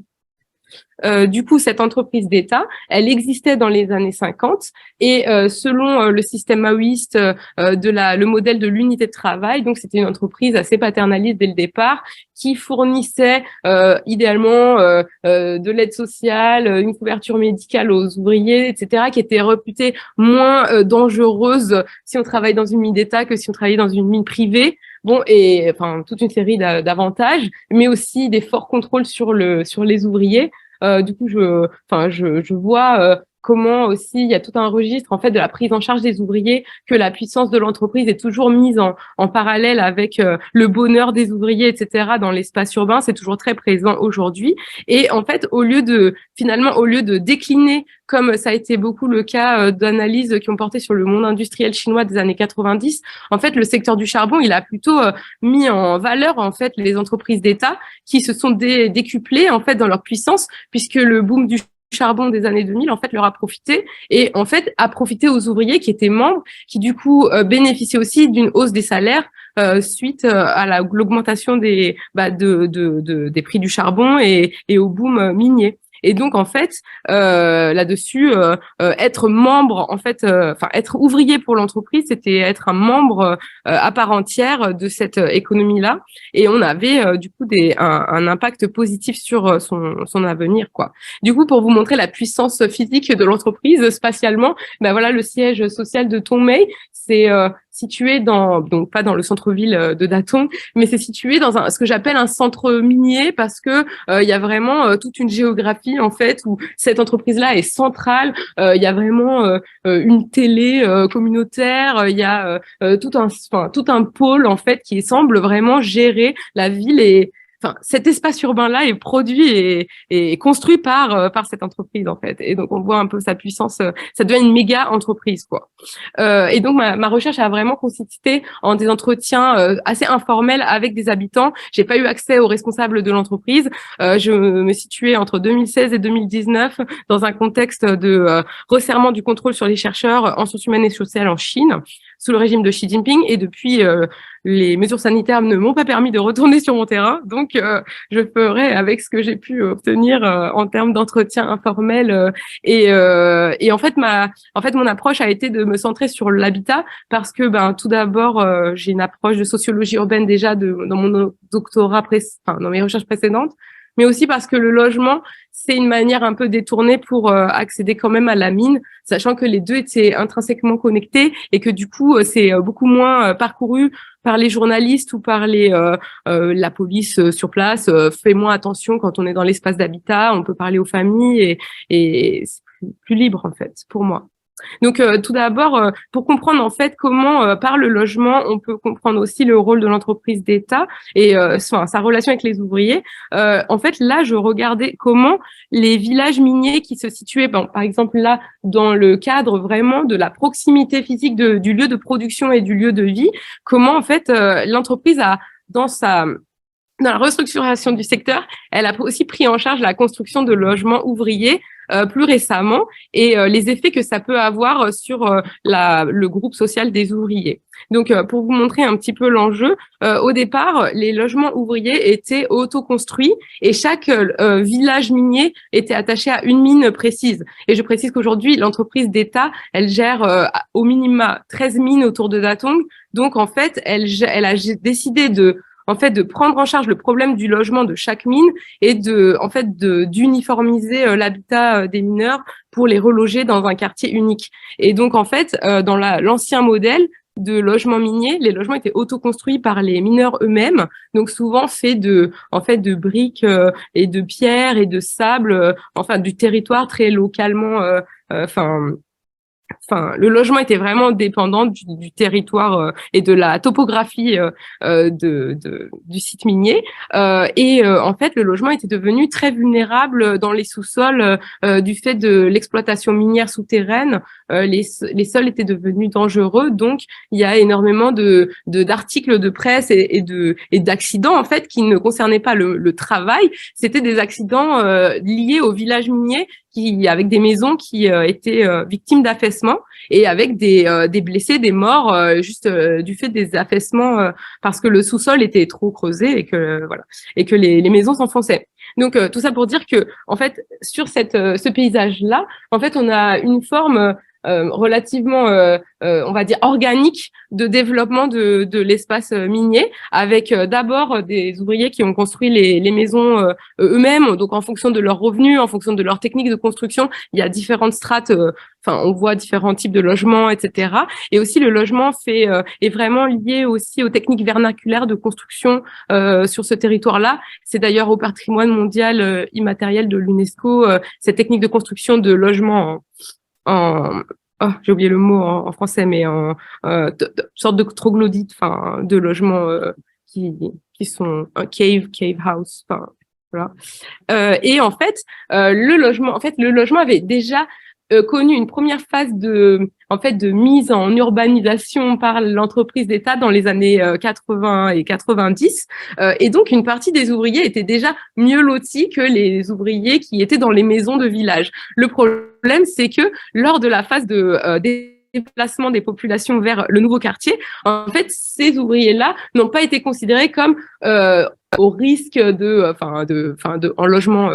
Du coup, cette entreprise d'État, elle existait dans les années 50 et selon le système maoïste le modèle de l'unité de travail, donc c'était une entreprise assez paternaliste dès le départ qui fournissait idéalement de l'aide sociale, une couverture médicale aux ouvriers, etc., qui était réputée moins dangereuse si on travaille dans une mine d'État que si on travaillait dans une mine privée. Bon, et enfin toute une série d'avantages, mais aussi des forts contrôles sur les ouvriers. Du coup, je vois comment aussi il y a tout un registre en fait de la prise en charge des ouvriers, que la puissance de l'entreprise est toujours mise en parallèle avec le bonheur des ouvriers, etc. dans l'espace urbain, c'est toujours très présent aujourd'hui. Et en fait, au lieu de décliner, comme ça a été beaucoup le cas d'analyses qui ont porté sur le monde industriel chinois des années 90, en fait, le secteur du charbon, il a plutôt mis en valeur en fait les entreprises d'État qui se sont décuplées en fait dans leur puissance, puisque le boom du charbon des années 2000 en fait leur a profité et en fait a profité aux ouvriers qui étaient membres, qui du coup bénéficiaient aussi d'une hausse des salaires suite à l'augmentation des prix du charbon et au boom minier. Et donc en fait là-dessus être membre en fait être ouvrier pour l'entreprise, c'était être un membre à part entière de cette économie-là, et on avait du coup un impact positif sur son avenir, quoi. Du coup, pour vous montrer la puissance physique de l'entreprise spatialement, voilà le siège social de Tongmei, c'est situé donc pas dans le centre-ville de Datong, mais c'est situé dans ce que j'appelle un centre minier, parce que il y a vraiment toute une géographie en fait où cette entreprise-là est centrale. Il y a vraiment une télé communautaire. Il y a tout un pôle en fait qui semble vraiment gérer la ville, et cet espace urbain-là est produit et construit par cette entreprise, en fait. Et donc, on voit un peu sa puissance. Ça devient une méga entreprise, quoi. Et donc, ma recherche a vraiment consisté en des entretiens assez informels avec des habitants. J'ai pas eu accès aux responsables de l'entreprise. Je me situais entre 2016 et 2019 dans un contexte de resserrement du contrôle sur les chercheurs en sciences humaines et sociales en Chine, sous le régime de Xi Jinping. Et depuis, les mesures sanitaires ne m'ont pas permis de retourner sur mon terrain. Donc, je ferai avec ce que j'ai pu obtenir en termes d'entretien informel. Et en fait, mon approche a été de me centrer sur l'habitat parce que, tout d'abord, j'ai une approche de sociologie urbaine déjà dans mon doctorat, dans mes recherches précédentes, mais aussi parce que le logement, c'est une manière un peu détournée pour accéder quand même à la mine, sachant que les deux étaient intrinsèquement connectés et que du coup, c'est beaucoup moins parcouru par les journalistes ou par la police sur place. Fait moins attention quand on est dans l'espace d'habitat, on peut parler aux familles et c'est plus libre en fait pour moi. Donc, tout d'abord, pour comprendre en fait comment, par le logement, on peut comprendre aussi le rôle de l'entreprise d'État et sa relation avec les ouvriers. En fait, là, je regardais comment les villages miniers qui se situaient, par exemple là, dans le cadre vraiment de la proximité physique du lieu de production et du lieu de vie, comment en fait l'entreprise a dans la restructuration du secteur, elle a aussi pris en charge la construction de logements ouvriers plus récemment et les effets que ça peut avoir sur le groupe social des ouvriers. Donc, pour vous montrer un petit peu l'enjeu, au départ, les logements ouvriers étaient autoconstruits et chaque village minier était attaché à une mine précise. Et je précise qu'aujourd'hui, l'entreprise d'État, elle gère au minima 13 mines autour de Datong. Donc, en fait, elle a décidé de prendre en charge le problème du logement de chaque mine et d'uniformiser l'habitat des mineurs pour les reloger dans un quartier unique. Et donc, en fait, dans l'ancien modèle de logement minier, les logements étaient autoconstruits par les mineurs eux-mêmes, donc souvent faits de briques et de pierres et de sable, du territoire très localement, le logement était vraiment dépendant du territoire et de la topographie du site minier. En fait, le logement était devenu très vulnérable dans les sous-sols du fait de l'exploitation minière souterraine. Les sols étaient devenus dangereux, donc il y a énormément d'articles de presse et d'accidents en fait qui ne concernaient pas le travail. C'était des accidents liés au village minier avec des maisons qui étaient victimes d'affaissement et avec des blessés, des morts juste du fait des affaissements parce que le sous-sol était trop creusé et que les maisons s'enfonçaient. Donc tout ça pour dire que en fait sur ce paysage-là, en fait on a une forme relativement, on va dire, organique de développement de l'espace minier, avec d'abord des ouvriers qui ont construit les maisons eux-mêmes, donc en fonction de leurs revenus, en fonction de leur technique de construction, il y a différentes strates, on voit différents types de logements, etc. Et aussi le logement est vraiment lié aussi aux techniques vernaculaires de construction sur ce territoire-là. C'est d'ailleurs au patrimoine mondial immatériel de l'UNESCO, cette technique de construction de logements j'ai oublié le mot en français, mais sorte de troglodyte, de logements qui sont un cave house, voilà. Et en fait, le logement avait déjà connu une première phase de mise en urbanisation par l'entreprise d'État dans les années 80 et 90. Et donc, une partie des ouvriers étaient déjà mieux lotis que les ouvriers qui étaient dans les maisons de village. Le problème, c'est que lors de la phase des déplacement des populations vers le nouveau quartier, en fait, ces ouvriers-là n'ont pas été considérés comme au risque en logement,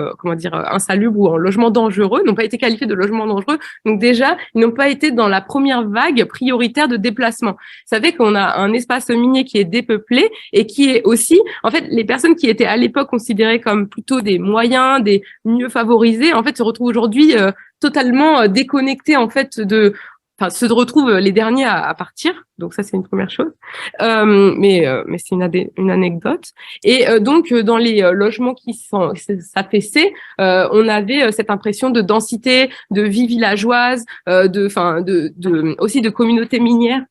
insalubre ou en logement dangereux, n'ont pas été qualifiés de logement dangereux. Donc déjà, ils n'ont pas été dans la première vague prioritaire de déplacement. Vous savez qu'on a un espace minier qui est dépeuplé et qui est aussi, en fait, les personnes qui étaient à l'époque considérées comme plutôt des moyens, des mieux favorisés, en fait, se retrouvent aujourd'hui totalement déconnectés, en fait, se retrouvent les derniers à partir. Donc ça, c'est une première chose. Mais c'est une anecdote. Et donc, dans les logements qui s'affaissaient, on avait cette impression de densité, de vie villageoise, aussi de communautés minières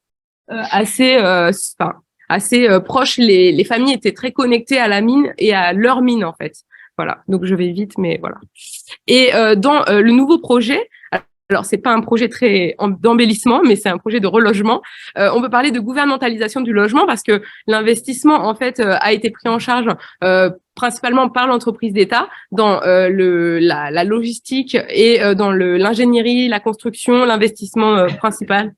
assez assez proches. Les familles étaient très connectées à la mine et à leur mine en fait. Voilà. Donc je vais vite, mais voilà. Et dans le nouveau projet. Alors, c'est pas un projet très d'embellissement, mais c'est un projet de relogement. On peut parler de gouvernementalisation du logement parce que l'investissement, en fait, a été pris en charge principalement par l'entreprise d'État dans la logistique et dans l'ingénierie, la construction, l'investissement principal.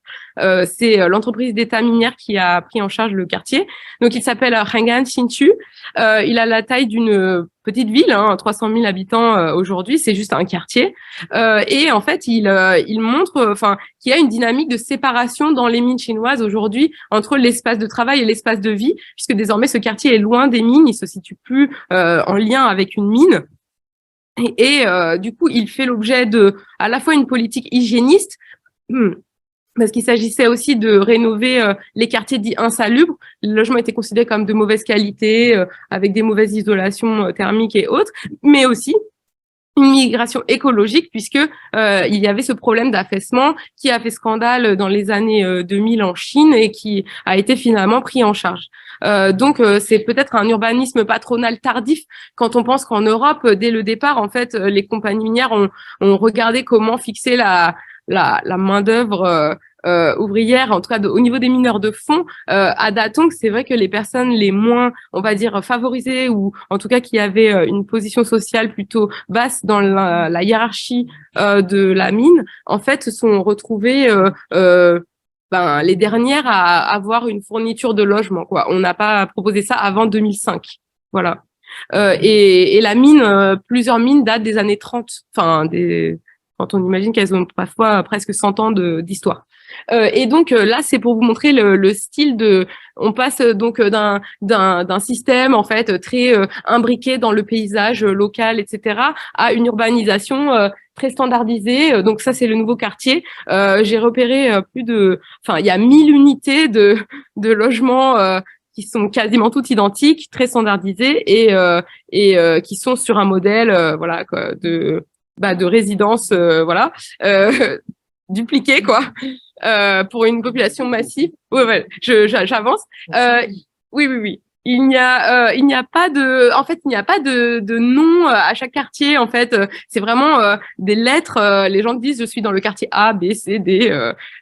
C'est l'entreprise d'État minière qui a pris en charge le quartier. Donc, il s'appelle Heng'an Hsinchu. Il a la taille d'une petite ville, 300 000 habitants aujourd'hui. C'est juste un quartier. Et en fait, il montre, qu'il y a une dynamique de séparation dans les mines chinoises aujourd'hui entre l'espace de travail et l'espace de vie, puisque désormais ce quartier est loin des mines, il se situe plus en lien avec une mine. Et du coup, il fait l'objet de à la fois une politique hygiéniste, parce qu'il s'agissait aussi de rénover les quartiers dits insalubres. Les logements étaient considérés comme de mauvaise qualité, avec des mauvaises isolations thermiques et autres, mais aussi une migration écologique puisque il y avait ce problème d'affaissement qui a fait scandale dans les années 2000 en Chine et qui a été finalement pris en charge. Donc c'est peut-être un urbanisme patronal tardif quand on pense qu'en Europe, dès le départ, en fait, les compagnies minières ont regardé comment fixer la main-d'œuvre ouvrière, en tout cas au niveau des mineurs de fond. À Datong, c'est vrai que les personnes les moins, on va dire, favorisées ou en tout cas qui avaient une position sociale plutôt basse dans la hiérarchie de la mine, en fait, se sont retrouvées les dernières à avoir une fourniture de logement, quoi. On n'a pas proposé ça avant 2005. Voilà. Et la mine, plusieurs mines datent des années 30. Quand on imagine qu'elles ont parfois presque 100 ans d'histoire. Et donc là, c'est pour vous montrer le style de. On passe donc d'un système en fait très imbriqué dans le paysage local, etc., à une urbanisation très standardisée. Donc ça, c'est le nouveau quartier. J'ai repéré il y a 1000 unités de logements. Qui sont quasiment toutes identiques, très standardisées et qui sont sur un modèle de résidence dupliquée quoi pour une population massive. Ouais, j'avance. Oui. Il n'y a pas de nom à chaque quartier en fait. C'est vraiment des lettres. Les gens disent je suis dans le quartier A, B, C, D,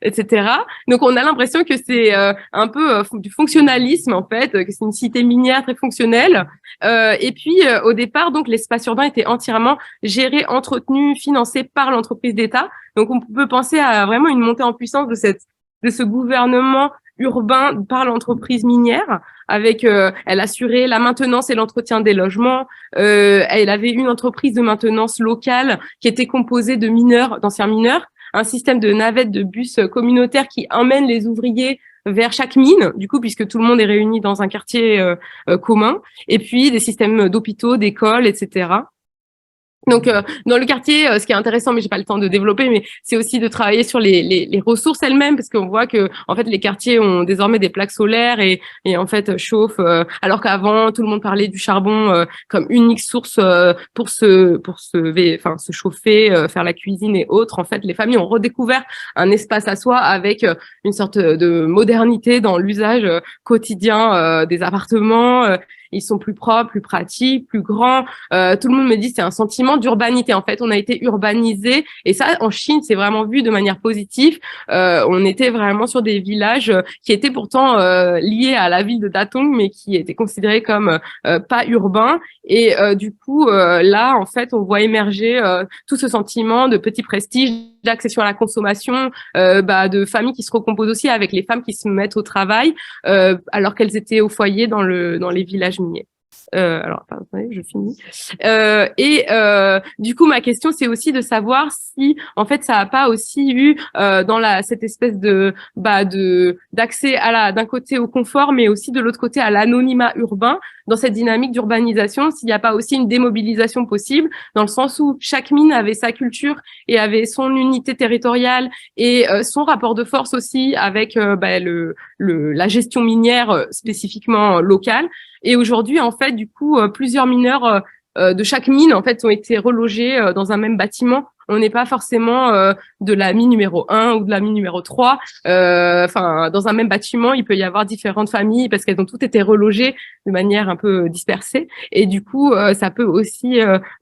etc. Donc on a l'impression que c'est un peu du fonctionnalisme en fait, que c'est une cité minière très fonctionnelle. Et puis au départ donc l'espace urbain était entièrement géré, entretenu, financé par l'entreprise d'État. Donc on peut penser à vraiment une montée en puissance de ce gouvernement urbain par l'entreprise minière, avec elle assurait la maintenance et l'entretien des logements. Elle avait une entreprise de maintenance locale qui était composée de d'anciens mineurs, un système de navettes de bus communautaires qui emmène les ouvriers vers chaque mine, du coup, puisque tout le monde est réuni dans un quartier commun, et puis des systèmes d'hôpitaux, d'écoles, etc. Donc dans le quartier, ce qui est intéressant, mais j'ai pas le temps de développer, mais c'est aussi de travailler sur les ressources elles-mêmes, parce qu'on voit que en fait les quartiers ont désormais des plaques solaires et en fait chauffent, alors qu'avant tout le monde parlait du charbon comme unique source pour se chauffer, faire la cuisine et autres. En fait, les familles ont redécouvert un espace à soi avec une sorte de modernité dans l'usage quotidien des appartements. Ils sont plus propres, plus pratiques, plus grands. Tout le monde me dit c'est un sentiment d'urbanité. En fait, on a été urbanisé et ça, en Chine, c'est vraiment vu de manière positive. On était vraiment sur des villages qui étaient pourtant liés à la ville de Datong, mais qui étaient considérés comme pas urbains. Et du coup, là, en fait, on voit émerger tout ce sentiment de petit prestige, d'accession à la consommation, de familles qui se recomposent aussi avec les femmes qui se mettent au travail alors qu'elles étaient au foyer dans les villages miniers. Attendez, je finis. Du coup, ma question, c'est aussi de savoir si, en fait, ça n'a pas aussi eu dans cette espèce d'accès d'un côté au confort, mais aussi de l'autre côté à l'anonymat urbain, dans cette dynamique d'urbanisation, s'il n'y a pas aussi une démobilisation possible, dans le sens où chaque mine avait sa culture et avait son unité territoriale et son rapport de force aussi avec la gestion minière spécifiquement locale. Et aujourd'hui, en fait, du coup, plusieurs mineurs de chaque mine, en fait, ont été relogés dans un même bâtiment. On n'est pas forcément de la mine numéro 1 ou de la mine numéro 3. Enfin, dans un même bâtiment, il peut y avoir différentes familles parce qu'elles ont toutes été relogées de manière un peu dispersée. Et du coup, ça peut aussi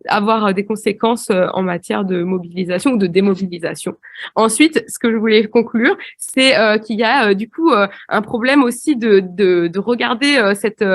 avoir des conséquences en matière de mobilisation ou de démobilisation. Ensuite, ce que je voulais conclure, c'est qu'il y a du coup un problème aussi de regarder cette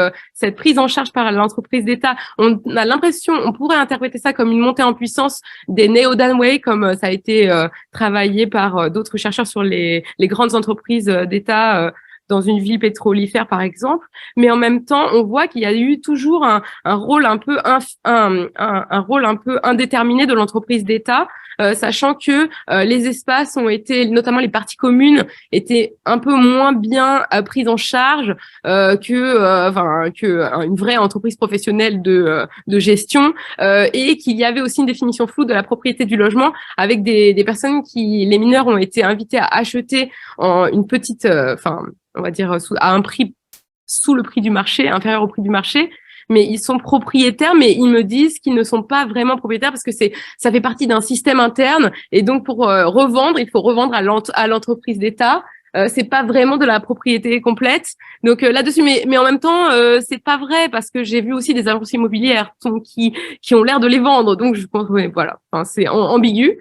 prise en charge par l'entreprise d'État. On a l'impression, on pourrait interpréter ça comme une montée en puissance des néo-Danway, comme ça a été travaillé par d'autres chercheurs sur les grandes entreprises d'État dans une ville pétrolifère, par exemple. Mais en même temps, on voit qu'il y a eu toujours un rôle un peu un rôle un peu indéterminé de l'entreprise d'État, sachant que les espaces ont été, notamment les parties communes, étaient un peu moins bien prises en charge que une vraie entreprise professionnelle de gestion, et qu'il y avait aussi une définition floue de la propriété du logement avec des personnes les mineurs ont été invités à acheter une petite, on va dire à un prix sous le prix du marché, inférieur au prix du marché, mais ils sont propriétaires, mais ils me disent qu'ils ne sont pas vraiment propriétaires parce que ça fait partie d'un système interne, et donc pour revendre, il faut revendre à l'entreprise d'État. C'est pas vraiment de la propriété complète. Donc là-dessus, mais en même temps, c'est pas vrai parce que j'ai vu aussi des agences immobilières qui ont l'air de les vendre. Donc je pense, ouais, voilà, enfin, c'est ambigu.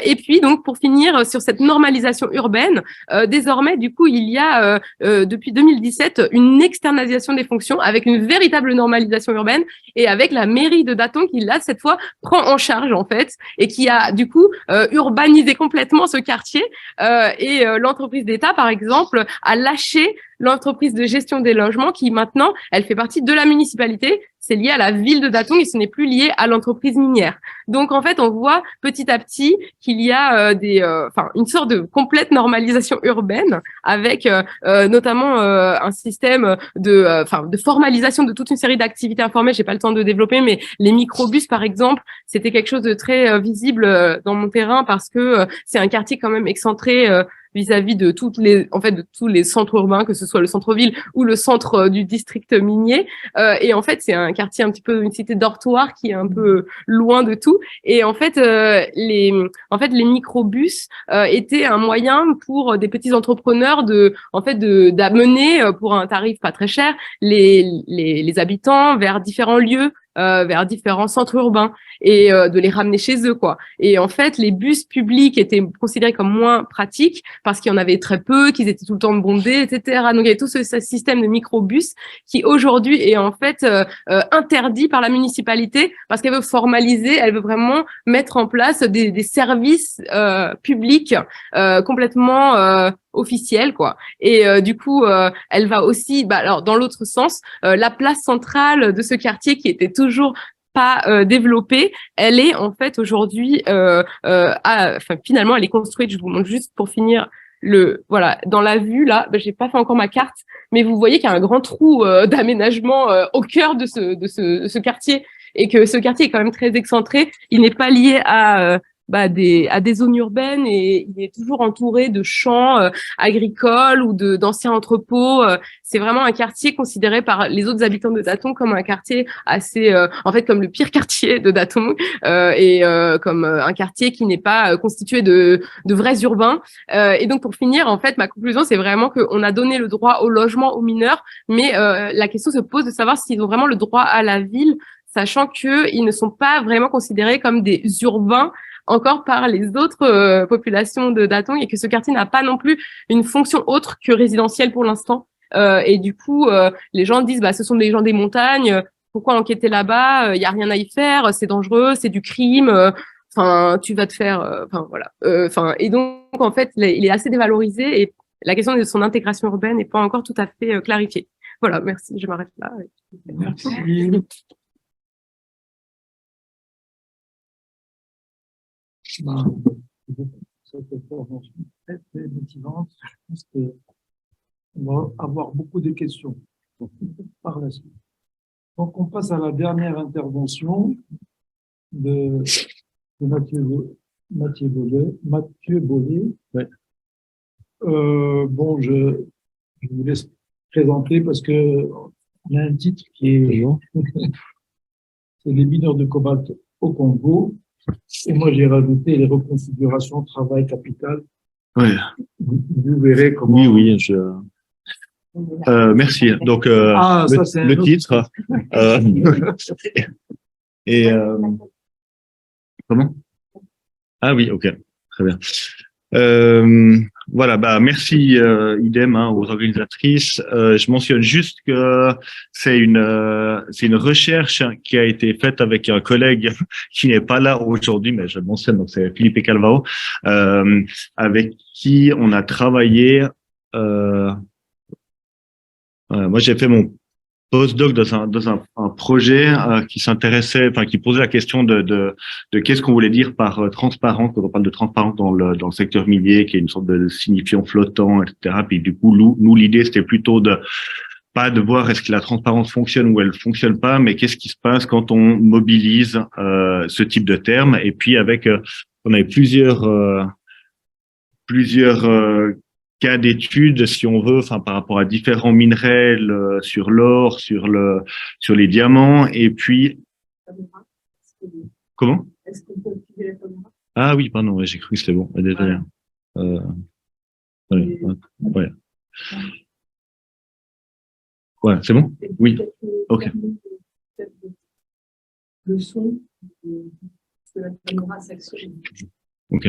Et puis donc pour finir sur cette normalisation urbaine, désormais du coup il y a depuis 2017 une externalisation des fonctions avec une véritable normalisation urbaine et avec la mairie de Datong qui là cette fois prend en charge en fait et qui a du coup urbanisé complètement ce quartier, et l'entreprise d'État par exemple, a lâché l'entreprise de gestion des logements qui maintenant, elle fait partie de la municipalité. C'est lié à la ville de Datong et ce n'est plus lié à l'entreprise minière. Donc en fait, on voit petit à petit qu'il y a une sorte de complète normalisation urbaine avec notamment un système de formalisation de toute une série d'activités informelles. J'ai pas le temps de développer, mais les microbus par exemple, c'était quelque chose de très visible dans mon terrain parce que c'est un quartier quand même excentré vis-à-vis de tous les centres urbains, que ce soit le centre-ville ou le centre du district minier. Et en fait, c'est un quartier un petit peu une cité dortoir qui est un peu loin de tout. Et en fait, les microbus étaient un moyen pour des petits entrepreneurs d'amener pour un tarif pas très cher les habitants vers différents lieux, vers différents centres urbains et de les ramener chez eux, quoi. Et en fait, les bus publics étaient considérés comme moins pratiques parce qu'il y en avait très peu, qu'ils étaient tout le temps bondés, etc. Donc, il y avait tout ce système de microbus qui aujourd'hui est en fait interdit par la municipalité parce qu'elle veut formaliser, elle veut vraiment mettre en place des services publics complètement officielle, quoi. Et du coup, elle va aussi, alors dans l'autre sens, la place centrale de ce quartier qui était toujours pas développée, elle est en fait aujourd'hui, finalement, elle est construite. Je vous montre juste pour finir voilà, dans la vue là, j'ai pas fait encore ma carte, mais vous voyez qu'il y a un grand trou d'aménagement au cœur de ce quartier et que ce quartier est quand même très excentré. Il n'est pas lié à des zones urbaines et il est toujours entouré de champs agricoles ou d'anciens entrepôts. C'est vraiment un quartier considéré par les autres habitants de Datong comme un quartier assez, en fait, comme le pire quartier de Datong et comme un quartier qui n'est pas constitué de vrais urbains. Et donc, pour finir, en fait, ma conclusion, c'est vraiment qu'on a donné le droit au logement aux mineurs, mais la question se pose de savoir s'ils ont vraiment le droit à la ville, sachant qu'ils ne sont pas vraiment considérés comme des urbains encore par les autres populations de Datong et que ce quartier n'a pas non plus une fonction autre que résidentielle pour l'instant. Et du coup, les gens disent, ce sont des gens des montagnes, pourquoi enquêter là-bas? Il y a rien à y faire, c'est dangereux, c'est du crime. Enfin, tu vas te faire, voilà. Et donc en fait, il est assez dévalorisé et la question de son intégration urbaine n'est pas encore tout à fait clarifiée. Voilà, merci, je m'arrête là. Merci. Cette formation très, très motivante. Je pense qu'on va avoir beaucoup de questions par la suite. Donc, on passe à la dernière intervention de Mathieu Bollet. Ouais. Bon, je vous laisse présenter parce que on a un titre qui est c'est les mineurs de cobalt au Congo. Et moi, j'ai rajouté les reconfigurations travail capital. Ouais. Vous verrez comment. Oui, oui, merci. Donc, le titre. Et comment? Ah oui, ok, très bien. Voilà, bah merci idem aux organisatrices. Je mentionne juste que c'est une recherche qui a été faite avec un collègue qui n'est pas là aujourd'hui, mais je le mentionne, donc c'est Philippe Calvao, avec qui on a travaillé. Moi, j'ai fait mon postdoc dans un projet qui s'intéressait, enfin qui posait la question de qu'est-ce qu'on voulait dire par transparence quand on parle de transparence dans le secteur minier, qui est une sorte de signifiant flottant, etc. Puis du coup, nous l'idée c'était plutôt pas de voir est-ce que la transparence fonctionne ou elle fonctionne pas, mais qu'est-ce qui se passe quand on mobilise ce type de terme. Et puis avec, on avait plusieurs cas d'études, si on veut, enfin par rapport à différents minerais, sur l'or, sur les diamants, et puis comment? Ah oui, pardon, ouais, j'ai cru que c'était bon. Désolé. Ouais. Ouais, c'est bon? Oui. Ok. Le son de la caméra s'actionne. Ok.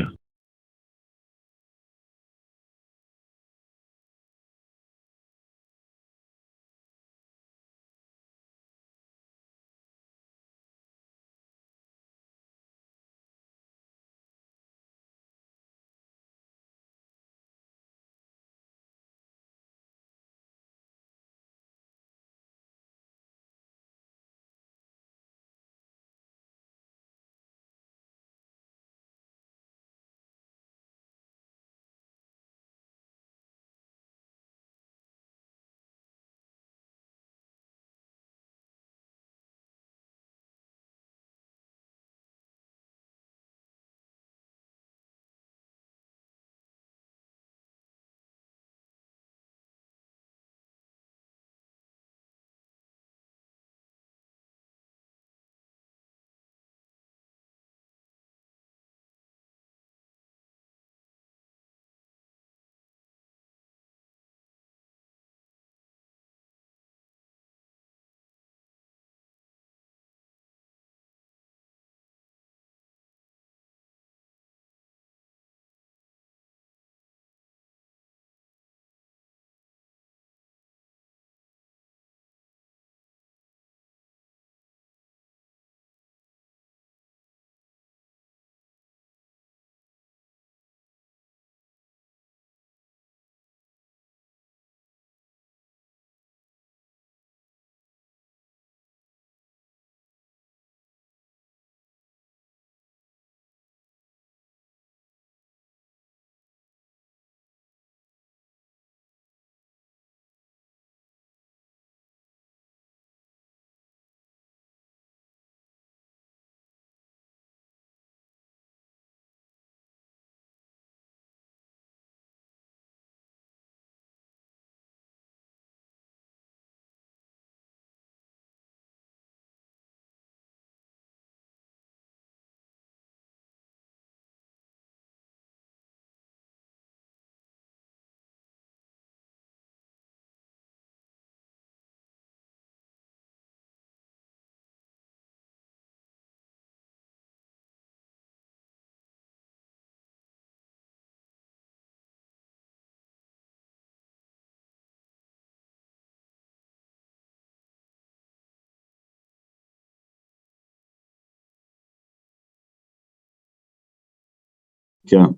Tiens,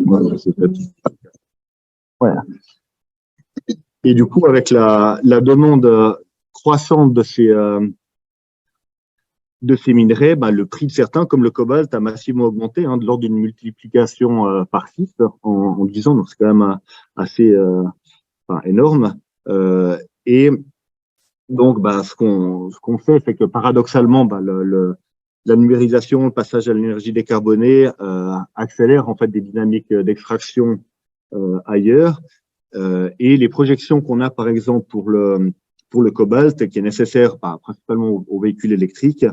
voilà, c'est fait. Voilà. Et du coup, avec la demande croissante de ces minerais, le prix de certains, comme le cobalt, a massivement augmenté, de l'ordre d'une multiplication par 6 en 10 ans. Donc, c'est quand même assez énorme. Et donc, ce qu'on fait, c'est que paradoxalement, la numérisation, le passage à l'énergie décarbonée accélère en fait des dynamiques d'extraction ailleurs. Et les projections qu'on a, par exemple, pour pour le cobalt, qui est nécessaire principalement aux véhicules électriques,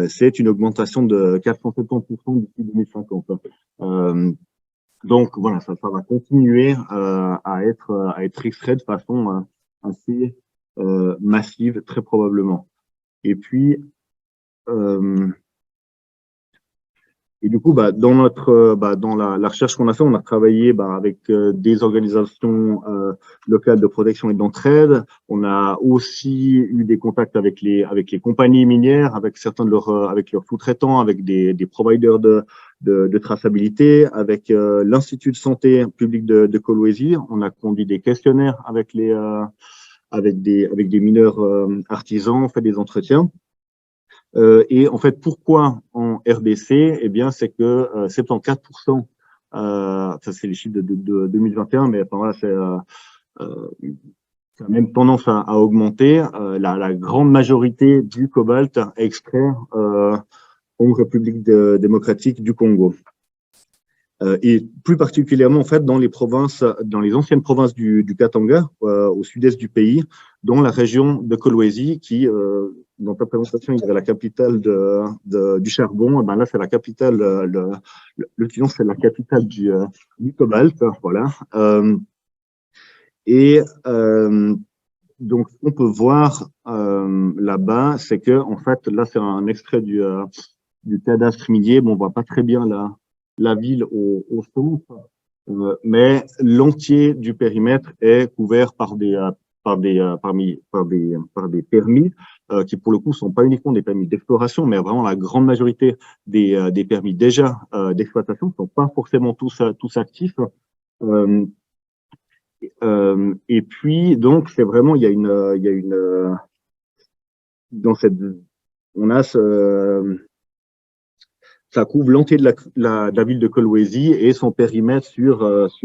c'est une augmentation de 470% d'ici 2050. Donc voilà, ça va continuer à être extrait de façon assez massive, très probablement. Et puis, et du coup, dans la recherche qu'on a fait, on a travaillé avec des organisations locales de protection et d'entraide. On a aussi eu des contacts avec les compagnies minières, avec certains de avec leurs sous-traitants, avec des providers de traçabilité, avec l'Institut de santé publique de Kolwezi. On a conduit des questionnaires avec des mineurs artisans, on fait des entretiens. Et en fait, pourquoi en RDC? Eh bien, c'est que 74%, ça c'est les chiffres de 2021, mais enfin, voilà, ça a même tendance à augmenter. La grande majorité du cobalt est extrait en République démocratique du Congo. Et plus particulièrement en fait dans les anciennes provinces du Katanga, au sud-est du pays, dont la région de Kolwezi, qui dans ta présentation il y avait la capitale du charbon. Ben là c'est la capitale, le Tunon c'est la capitale du cobalt, voilà. Donc on peut voir là-bas, c'est que en fait là c'est un extrait du cadastre minier. Bon, on voit pas très bien la ville au centre, mais l'entier du périmètre est couvert par des permis qui pour le coup sont pas uniquement des permis d'exploration, mais vraiment la grande majorité des permis déjà d'exploitation sont pas forcément tous actifs. Et puis donc c'est vraiment il y a une dans cette on a ça couvre l'entier de la ville de Kolwezi et son périmètre sur 100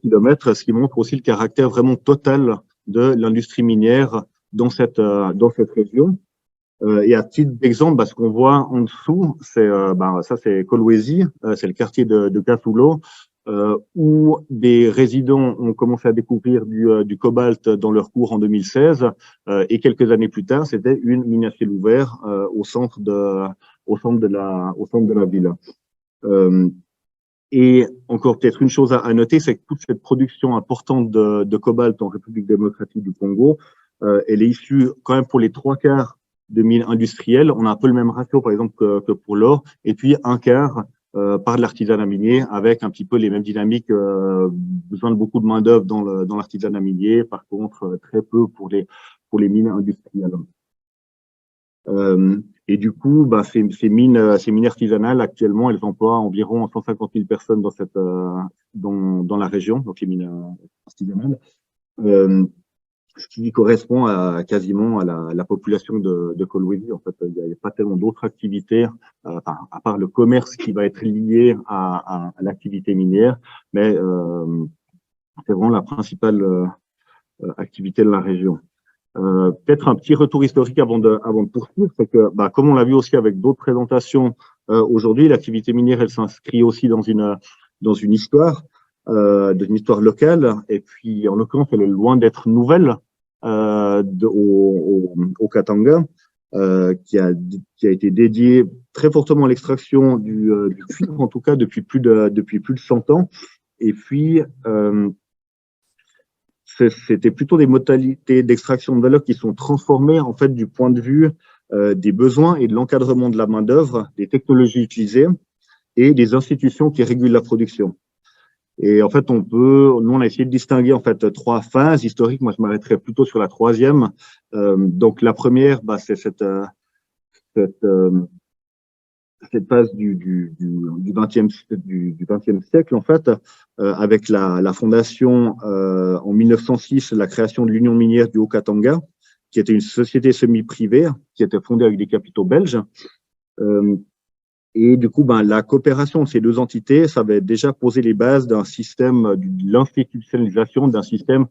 km, ce qui montre aussi le caractère vraiment total de l'industrie minière dans cette région. Et à titre d'exemple, ce qu'on voit en dessous, ça c'est Kolwezi, c'est le quartier de Kasulo, où des résidents ont commencé à découvrir du cobalt dans leur cours en 2016, et quelques années plus tard, c'était une mine à ciel ouvert au centre de la ville. Et encore peut-être une chose à noter, c'est que toute cette production importante de cobalt en République démocratique du Congo, elle est issue quand même pour les 3/4 de mines industrielles. On a un peu le même ratio, par exemple, que pour l'or, et puis 1/4 par de l'artisanat minier, avec un petit peu les mêmes dynamiques, besoin de beaucoup de main-d'œuvre dans l'artisanat minier, par contre, très peu pour les mines industrielles. Et du coup, ces mines artisanales, actuellement, elles emploient environ 150 000 personnes dans la région, donc les mines artisanales, ce qui correspond quasiment à la population de Kolwezi. En fait, il n'y a pas tellement d'autres activités, à part le commerce qui va être lié à l'activité minière, mais c'est vraiment la principale activité de la région. Peut-être un petit retour historique avant de poursuivre, c'est que, comme on l'a vu aussi avec d'autres présentations aujourd'hui, l'activité minière, elle s'inscrit aussi dans une histoire locale, et puis en l'occurrence, elle est loin d'être nouvelle au Katanga, qui a été dédié très fortement à l'extraction du cuivre, en tout cas depuis plus de 100 ans, et puis c'était plutôt des modalités d'extraction de valeur qui sont transformées en fait du point de vue des besoins et de l'encadrement de la main-d'œuvre, des technologies utilisées et des institutions qui régulent la production. Et en fait, nous on a essayé de distinguer en fait 3 phases historiques. Moi, je m'arrêterai plutôt sur la 3e. Donc la première, c'est cette phase du 20e siècle, en fait, avec la fondation en 1906, la création de l'Union minière du Haut-Katanga, qui était une société semi-privée, qui était fondée avec des capitaux belges. Et du coup, la coopération de ces 2 entités, ça avait déjà posé les bases d'un système, de l'institutionnalisation d'un système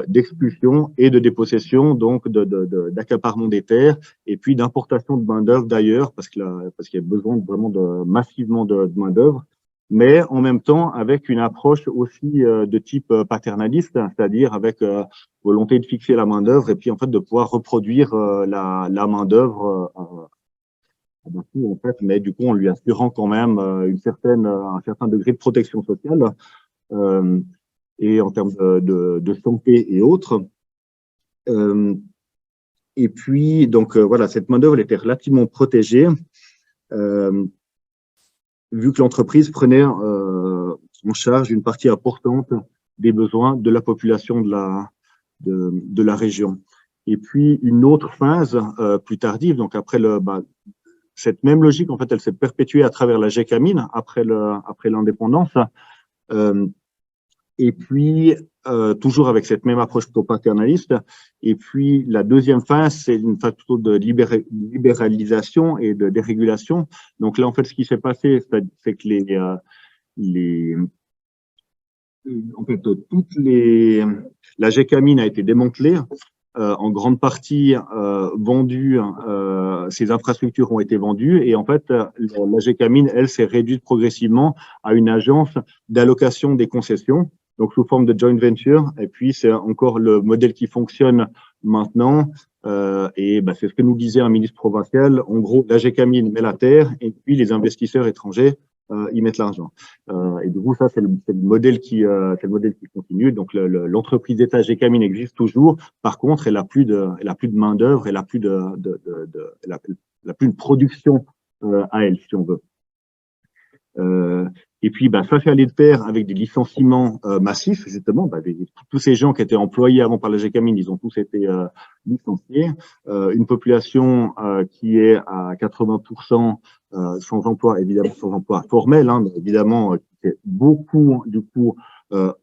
d'expulsion et de dépossession, donc d'accaparement des terres, et puis d'importation de main-d'œuvre d'ailleurs, parce qu'il y a besoin massivement de main-d'œuvre. mais en même temps avec une approche aussi de type paternaliste, c'est-à-dire avec volonté de fixer la main-d'œuvre et puis en fait de pouvoir reproduire la main-d'œuvre en fait, mais du coup en lui assurant quand même un certain degré de protection sociale et en termes de santé et autres. Et puis donc voilà, cette main-d'œuvre était relativement protégée. Vu que l'entreprise prenait en charge une partie importante des besoins de la population de la région. Et puis, une autre phase plus tardive, donc après cette même logique, en fait, elle s'est perpétuée à travers la GECAMINE après l'indépendance. Et puis, toujours avec cette même approche plutôt paternaliste. Et puis, la deuxième phase, c'est une phase plutôt de libéralisation et de dérégulation. Donc là, en fait, ce qui s'est passé, c'est que la GECAMINE a été démantelée, en grande partie vendue, ces infrastructures ont été vendues, et en fait, la GECAMINE, elle, s'est réduite progressivement à une agence d'allocation des concessions, donc sous forme de joint venture, et puis c'est encore le modèle qui fonctionne maintenant, et c'est ce que nous disait un ministre provincial. En gros, la GECAMINE met la terre, et puis les investisseurs étrangers y mettent l'argent. Et du coup, ça, c'est le modèle qui continue. Donc, l'entreprise d'État GECAMINE existe toujours. Par contre, elle a plus de main d'œuvre, elle a plus elle a plus de production à elle, si on veut. Et puis, ça fait aller de pair avec des licenciements massifs, justement. Tous ces gens qui étaient employés avant par la GECAMINE, ils ont tous été licenciés. Une population qui est à 80% sans emploi, évidemment sans emploi formel, hein, mais évidemment qui est beaucoup, du coup,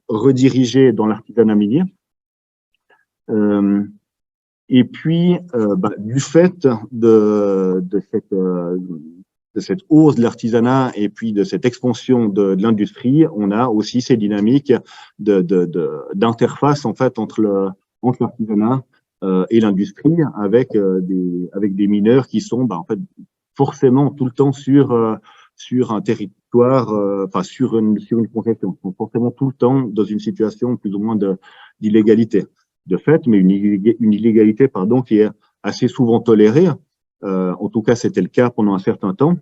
redirigé dans l'artisanat minier. Et puis, du fait de cette hausse de l'artisanat et puis de cette expansion de l'industrie, on a aussi ces dynamiques d'interface en fait entre l'artisanat et l'industrie avec des mineurs qui sont en fait forcément tout le temps sur un territoire, sur une concession, sont forcément tout le temps dans une situation plus ou moins d'illégalité de fait, mais une illégalité qui est assez souvent tolérée. En tout cas, c'était le cas pendant un certain temps.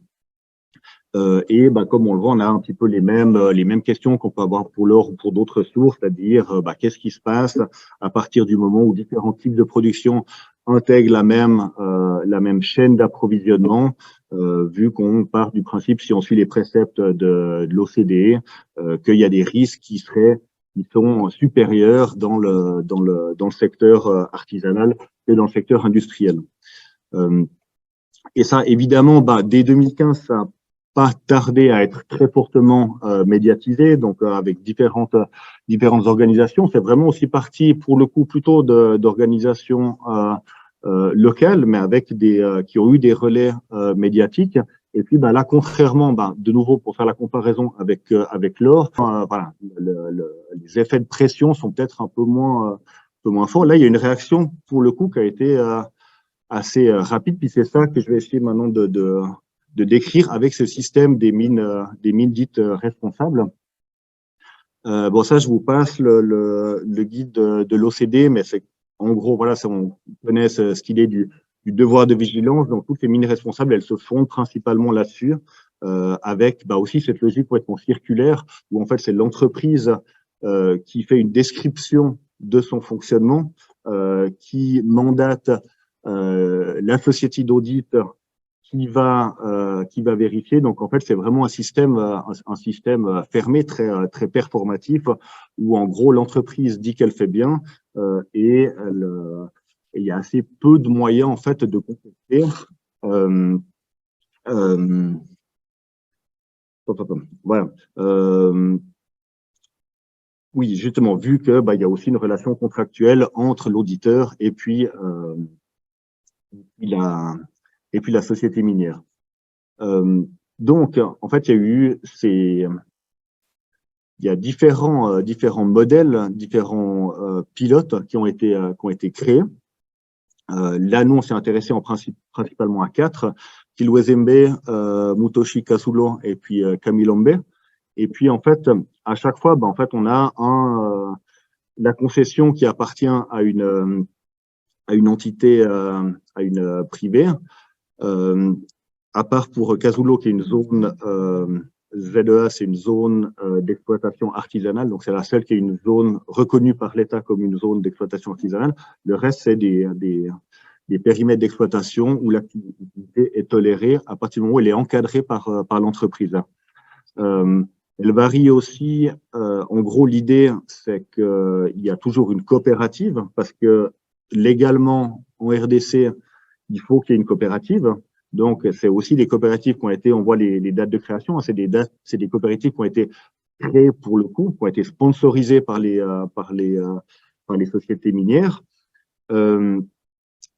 Et comme on le voit, on a un petit peu les mêmes questions qu'on peut avoir pour l'or ou pour d'autres sources, c'est-à-dire qu'est-ce qui se passe à partir du moment où différents types de production intègrent la même chaîne d'approvisionnement, vu qu'on part du principe, si on suit les préceptes de l'OCDE, qu'il y a des risques qui sont supérieurs dans le secteur artisanal que dans le secteur industriel. Et ça, évidemment, dès 2015, ça n'a pas tardé à être très fortement médiatisé, donc avec différentes organisations. C'est vraiment aussi parti, pour le coup, plutôt d'organisations locales, mais avec qui ont eu des relais médiatiques. Et puis là, contrairement, de nouveau, pour faire la comparaison avec l'or, les effets de pression sont peut-être un peu moins forts. Là, il y a une réaction, pour le coup, qui a été assez rapide, puis c'est ça que je vais essayer maintenant de décrire avec ce système des mines dites responsables. Ça, je vous passe le guide de l'OCDE, mais c'est en gros, voilà, on connaît ce qu'il est du devoir de vigilance. Donc, toutes les mines responsables, elles se fondent principalement là-dessus, avec aussi cette logique complètement circulaire, où en fait, c'est l'entreprise qui fait une description de son fonctionnement, qui mandate la société d'audit qui va vérifier. Donc en fait, c'est vraiment un système fermé, très performatif, où en gros l'entreprise dit qu'elle fait bien et il y a assez peu de moyens en fait de contester. Voilà. Oui, justement, vu que il y a aussi une relation contractuelle entre l'auditeur et puis la société minière. Donc, en fait, il y a différents modèles, différents pilotes qui ont été créés. Là, nous, on s'est intéressé principalement à 4, Kilwezembe, Mutoshi Kasulo et puis Kamilombe. Et puis, en fait, à chaque fois, en fait, on a la concession qui appartient à une entité, à une privée, à part pour Casulo, qui est une zone ZEA, c'est une zone d'exploitation artisanale, donc c'est la seule qui est une zone reconnue par l'État comme une zone d'exploitation artisanale. Le reste, c'est des périmètres d'exploitation où l'activité est tolérée à partir du moment où elle est encadrée par l'entreprise. Elle varie aussi, en gros, l'idée, c'est qu'il y a toujours une coopérative, parce que légalement, en RDC, il faut qu'il y ait une coopérative. Donc, c'est aussi des coopératives qui ont été, on voit les dates de création, c'est des coopératives qui ont été créées pour le coup, qui ont été sponsorisées par les sociétés minières.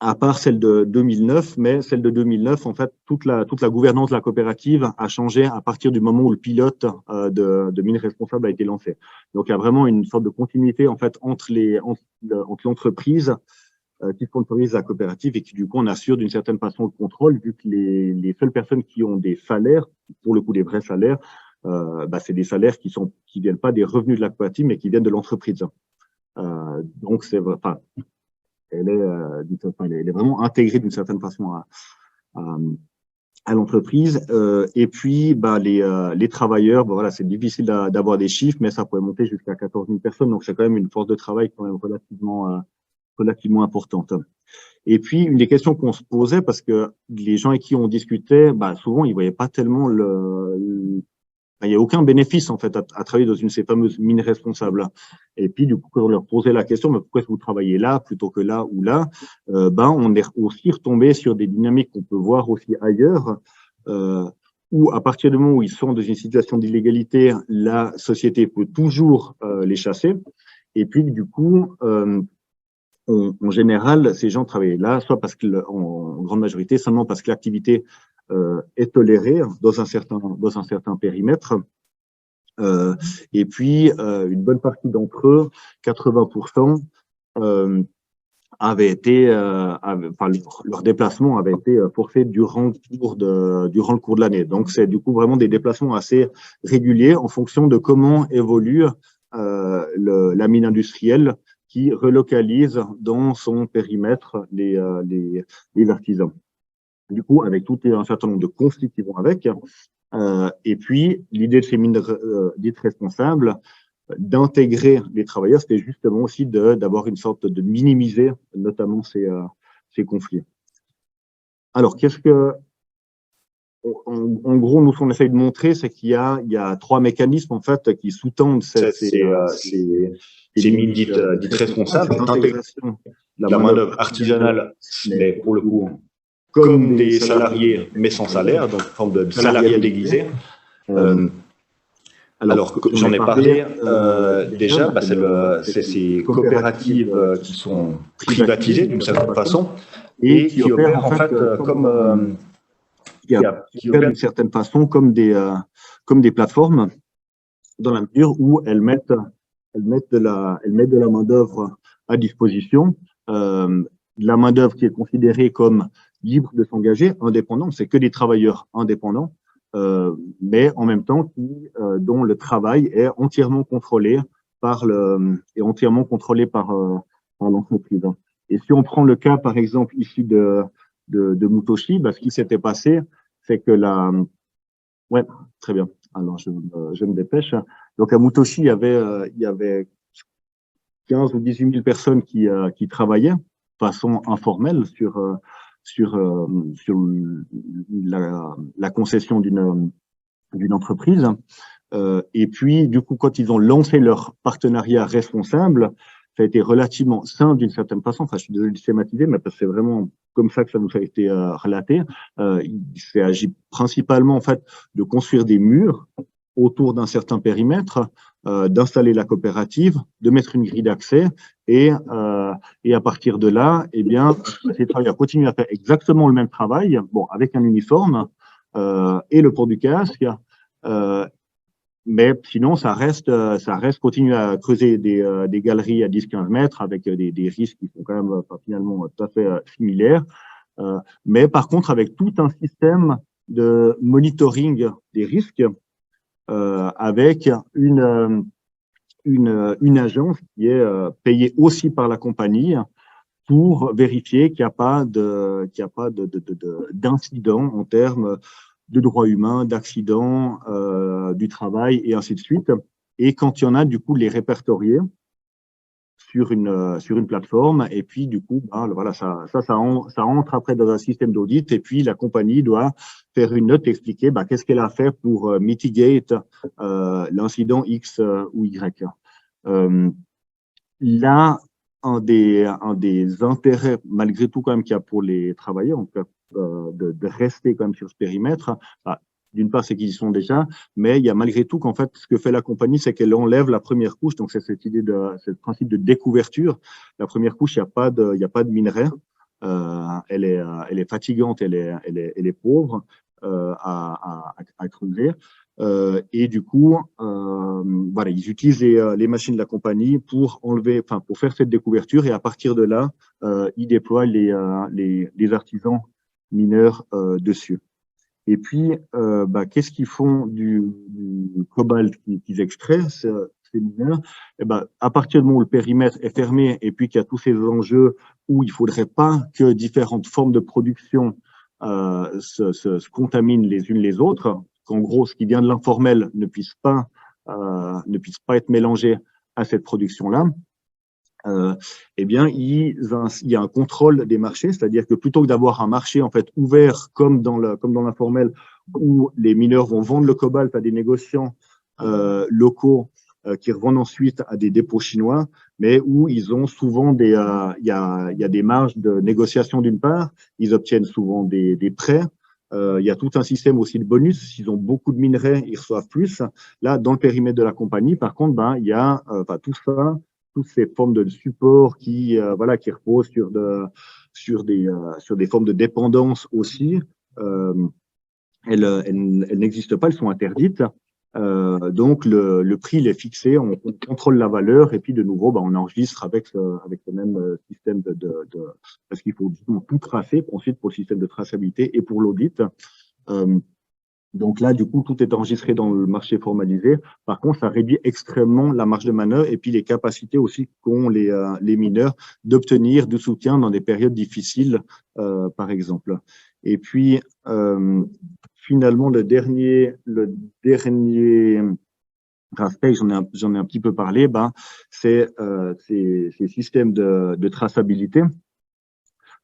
À part celle de 2009, mais celle de 2009, en fait, toute la gouvernance de la coopérative a changé à partir du moment où le pilote de mines responsables a été lancé. Donc, il y a vraiment une sorte de continuité, en fait, entre l'entreprise qui sponsorise la coopérative et qui, du coup, on assure d'une certaine façon le contrôle, vu que les seules personnes qui ont des salaires, pour le coup, des vrais salaires, c'est des salaires qui viennent pas des revenus de la coopérative, mais qui viennent de l'entreprise. Donc, elle est vraiment intégrée d'une certaine façon à l'entreprise. Et puis, les travailleurs, voilà, c'est difficile d'avoir des chiffres, mais ça pourrait monter jusqu'à 14 000 personnes. Donc, c'est quand même une force de travail quand même relativement importante. Et puis, une des questions qu'on se posait, parce que les gens avec qui on discutait, souvent, ils voyaient pas tellement il n'y a aucun bénéfice, en fait, à travailler dans une de ces fameuses mines responsables. Et puis, du coup, quand on leur posait la question, mais pourquoi est-ce que vous travaillez là plutôt que là ou là, on est aussi retombé sur des dynamiques qu'on peut voir aussi ailleurs, où à partir du moment où ils sont dans une situation d'illégalité, la société peut toujours les chasser. Et puis, du coup, en général, ces gens travaillent là, soit parce que, en grande majorité, seulement parce que l'activité est tolérée dans un certain périmètre. Et puis, une bonne partie d'entre eux, 80%, leur déplacement avait été forfait durant le cours de l'année. Donc, c'est du coup vraiment des déplacements assez réguliers en fonction de comment évolue la mine industrielle qui relocalise dans son périmètre les artisans. Du coup, avec tout un certain nombre de conflits qui vont avec. Et puis, l'idée de ces mines dites responsables, d'intégrer les travailleurs, c'était justement aussi d'avoir une sorte de minimiser notamment ces conflits. Alors, en gros, nous, ce qu'on essaye de montrer, c'est qu'il y a trois mécanismes, en fait, qui sous-tendent ces mines dites responsables. L'intégration de la main-d'œuvre artisanale, mais pour le coup, comme des salariés, mais sans salaire, donc forme de salariat déguisé. Alors, j'en ai parlé déjà, c'est ces coopératives qui sont privatisées d'une certaine façon et qui opèrent en fait comme qui opèrent d'une certaine façon comme des plateformes, dans la mesure où elles mettent de la main-d'œuvre à disposition, la main-d'œuvre qui est considérée comme libre de s'engager, indépendant, c'est que des travailleurs indépendants, mais en même temps dont le travail est entièrement contrôlé par l'entreprise. Et si on prend le cas, par exemple, ici de Mutoshi, ce qui s'était passé, c'est que ouais, très bien. Alors, je me dépêche. Donc, à Mutoshi, il y avait 15 ou 18 000 personnes qui travaillaient de façon informelle sur la concession d'une entreprise. Et puis, du coup, quand ils ont lancé leur partenariat responsable, ça a été relativement simple d'une certaine façon. Enfin, je suis désolé de schématiser, mais parce que c'est vraiment comme ça que ça nous a été relaté. Il s'agit principalement, en fait, de construire des murs autour d'un certain périmètre, d'installer la coopérative, de mettre une grille d'accès et à partir de là, eh bien, ces travailleurs continuent à faire exactement le même travail, bon, avec un uniforme et le port du casque, mais sinon, ça reste continuer à creuser des galeries à 10-15 mètres avec des risques qui sont quand même finalement tout à fait similaires, mais par contre avec tout un système de monitoring des risques avec une agence qui est payée aussi par la compagnie pour vérifier qu'il n'y a pas d'incident en termes de droits humains, d'accidents, du travail et ainsi de suite. Et quand il y en a, du coup, les répertorier sur une plateforme. Et puis, du coup, voilà, ça entre après dans un système d'audit. Et puis, la compagnie doit faire une note, expliquer qu'est-ce qu'elle a fait pour mitigate l'incident X ou Y. Là, un des intérêts, malgré tout, quand même, qu'il y a pour les travailleurs, en fait, de rester quand même sur ce périmètre, d'une part, c'est qu'ils y sont déjà, mais il y a malgré tout qu'en fait, ce que fait la compagnie, c'est qu'elle enlève la première couche. Donc, c'est cette idée c'est le principe de découverture. La première couche, il n'y a pas de minerai. Elle est fatigante, elle est pauvre à creuser. Et du coup, voilà, ils utilisent les machines de la compagnie pour pour faire cette découverture. Et à partir de là, ils déploient les artisans mineurs dessus. Et puis, qu'est-ce qu'ils font du cobalt qu'ils extraient, ces mineurs? À partir du moment où le périmètre est fermé et puis qu'il y a tous ces enjeux où il faudrait pas que différentes formes de production se contaminent les unes les autres, qu'en gros, ce qui vient de l'informel ne puisse pas être mélangé à cette production-là. Eh bien, il y a un contrôle des marchés, c'est-à-dire que plutôt que d'avoir un marché en fait ouvert comme dans l'informel, où les mineurs vont vendre le cobalt à des négociants locaux qui revendent ensuite à des dépôts chinois, mais où ils ont souvent il y a des marges de négociation d'une part, ils obtiennent souvent des prêts. Il y a tout un système aussi de bonus. S'ils ont beaucoup de minerais, ils reçoivent plus. Là, dans le périmètre de la compagnie, par contre, il y a tout ça, toutes ces formes de support qui reposent sur des formes de dépendance aussi. Elles n'existent pas, elles sont interdites. Donc le prix il est fixé, on contrôle la valeur et puis de nouveau on enregistre avec le même système parce qu'il faut justement tout tracer ensuite pour le système de traçabilité et pour l'audit. Donc là, du coup, tout est enregistré dans le marché formalisé. Par contre, ça réduit extrêmement la marge de manœuvre et puis les capacités aussi qu'ont les mineurs d'obtenir du soutien dans des périodes difficiles, par exemple. Et puis, finalement, le dernier aspect, j'en ai un petit peu parlé, c'est ces systèmes de traçabilité.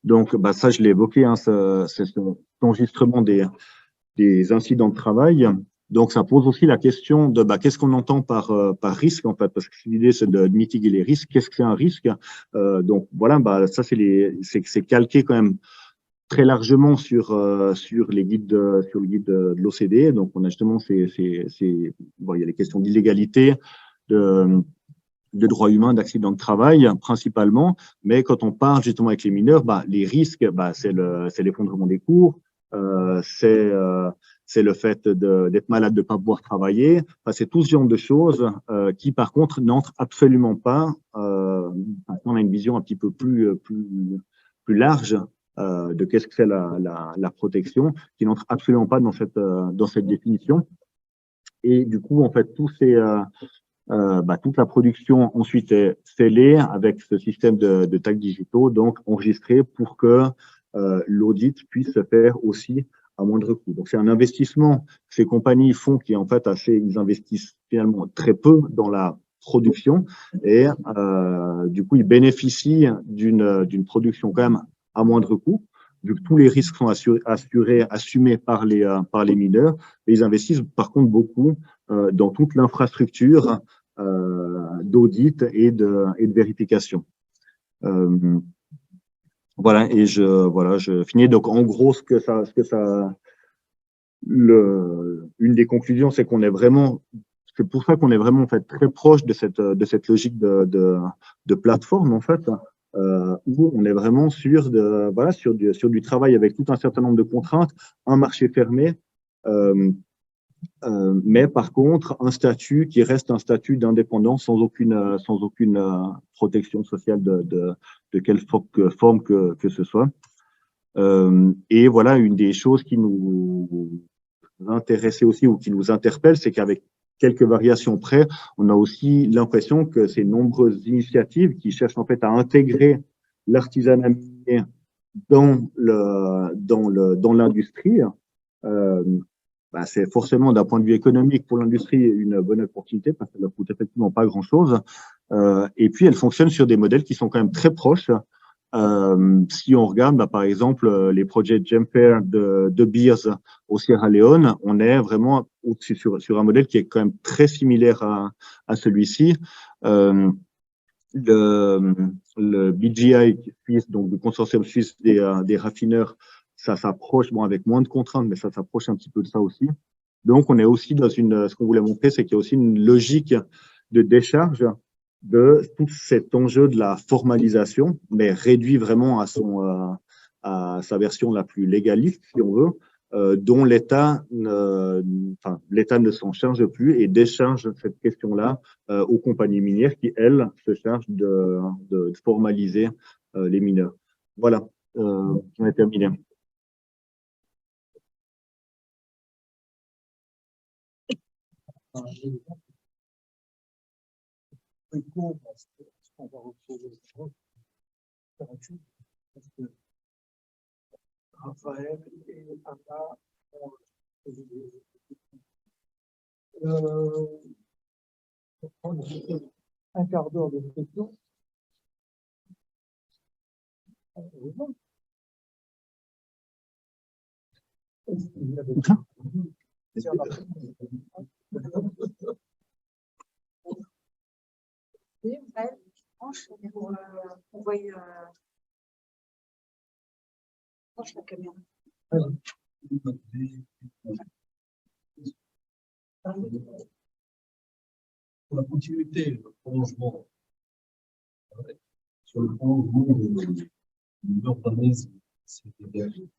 Donc, ça, je l'ai évoqué, c'est cet enregistrement des incidents de travail. Donc, ça pose aussi la question de qu'est-ce qu'on entend par risque, en fait, parce que l'idée, c'est de mitiguer les risques. Qu'est-ce que c'est un risque? Donc, voilà, ça, c'est calqué quand même très largement sur le guide de l'OCDE. Donc, on a justement il y a les questions d'illégalité, de droits humains, d'accidents de travail, principalement. Mais quand on parle justement avec les mineurs, les risques, c'est l'effondrement des cours, c'est le fait d'être malade, de ne pas pouvoir travailler. C'est tout ce genre de choses qui, par contre, n'entrent absolument pas. On a une vision un petit peu plus large de qu'est-ce que c'est la protection, qui n'entre absolument pas dans cette définition. Et du coup, en fait, toute la production ensuite est scellée avec ce système de tags digitaux, donc enregistré pour que l'audit puisse se faire aussi à moindre coût. Donc, c'est un investissement que ces compagnies font qui, en fait, ils investissent finalement très peu dans la production et du coup, ils bénéficient d'une production quand même à moindre coût, vu que tous les risques sont assumés par les mineurs. Et ils investissent par contre beaucoup dans toute l'infrastructure d'audit et de vérification. Voilà, et je finis. Donc, en gros, une des conclusions, c'est qu'on est vraiment, c'est pour ça qu'on est vraiment en fait très proche de cette logique de plateforme en fait, où on est vraiment sur du travail avec tout un certain nombre de contraintes, un marché fermé, mais par contre un statut qui reste un statut d'indépendance sans aucune protection sociale de quelle forme que ce soit. Et voilà, une des choses qui nous intéressait aussi ou qui nous interpelle, c'est qu'avec quelques variations près, on a aussi l'impression que ces nombreuses initiatives qui cherchent en fait à intégrer l'artisanat minier dans l'industrie, euh, bah, c'est forcément d'un point de vue économique pour l'industrie une bonne opportunité parce qu'elle ne coûte effectivement pas grand-chose. Et puis, elle fonctionne sur des modèles qui sont quand même très proches. Si on regarde, bah, par exemple, les projets Jumper de Beers au Sierra Leone, on est vraiment sur un modèle qui est quand même très similaire à celui-ci. Le BGI suisse, donc le consortium suisse des raffineurs, ça s'approche, bon, avec moins de contraintes, mais ça s'approche un petit peu de ça aussi. Donc, on est aussi dans ce qu'on voulait montrer, c'est qu'il y a aussi une logique de décharge de tout cet enjeu de la formalisation, mais réduit vraiment à sa version la plus légaliste, si on veut, dont l'État ne s'en charge plus et décharge cette question-là aux compagnies minières qui, elles, se chargent de formaliser les mineurs. Voilà, j'en ai terminé. On va retrouver parce que Raphaël et Anna ont on va prendre un quart d'heure de questions. Branche la caméra. Pour la continuité, le prolongement, sur le prolongement de l'urbanisme, c'est dégagé.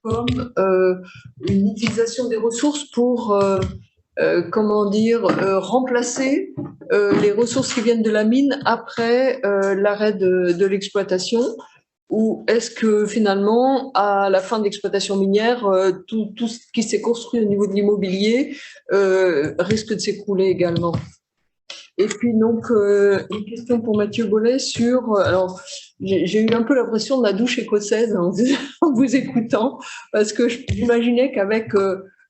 comme une utilisation des ressources pour, remplacer les ressources qui viennent de la mine après l'arrêt de l'exploitation? Ou est-ce que finalement, à la fin de l'exploitation minière, tout ce qui s'est construit au niveau de l'immobilier risque de s'écrouler également? Et puis donc, une question pour Mathieu Bollet sur... alors, j'ai eu un peu l'impression de la douche écossaise en vous écoutant, parce que j'imaginais qu'avec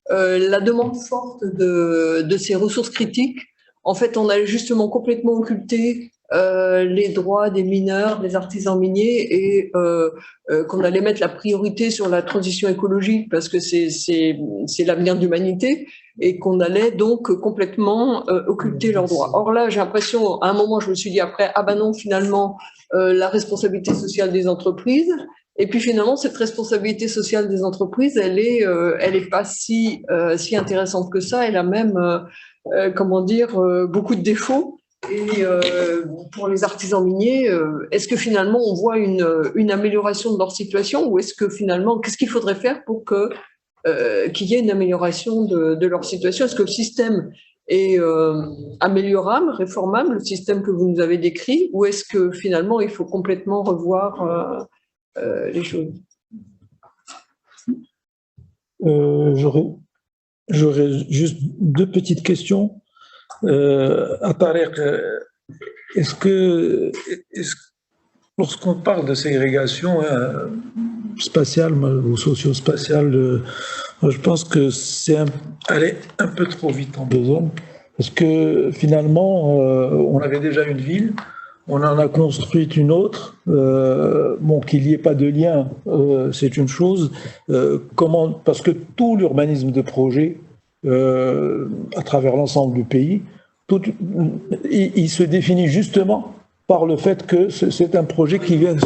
la demande forte de ces ressources critiques, en fait, on allait justement complètement occulter les droits des mineurs, des artisans miniers, et qu'on allait mettre la priorité sur la transition écologique parce que c'est l'avenir de l'humanité, et qu'on allait donc complètement occulter leurs droits. Or là, j'ai l'impression, à un moment, je me suis dit après, ah ben non, finalement, la responsabilité sociale des entreprises. Et puis finalement, cette responsabilité sociale des entreprises, elle est pas si intéressante que ça. Elle a même, beaucoup de défauts. Et pour les artisans miniers, est-ce que finalement on voit une amélioration de leur situation, ou est-ce que finalement, qu'est-ce qu'il faudrait faire pour qu'il y ait une amélioration de leur situation? Est-ce que le système est améliorable, réformable, le système que vous nous avez décrit, ou est-ce que finalement il faut complètement revoir les choses? J'aurais juste deux petites questions. À Tarek, lorsqu'on parle de ségrégation spatiale ou socio-spatiale, je pense que c'est aller un peu trop vite en besogne, parce que finalement, on avait déjà une ville, on en a construit une autre. Bon, qu'il n'y ait pas de lien, c'est une chose. Parce que tout l'urbanisme de projet, à travers l'ensemble du pays, il se définit justement par le fait que c'est un projet qui vient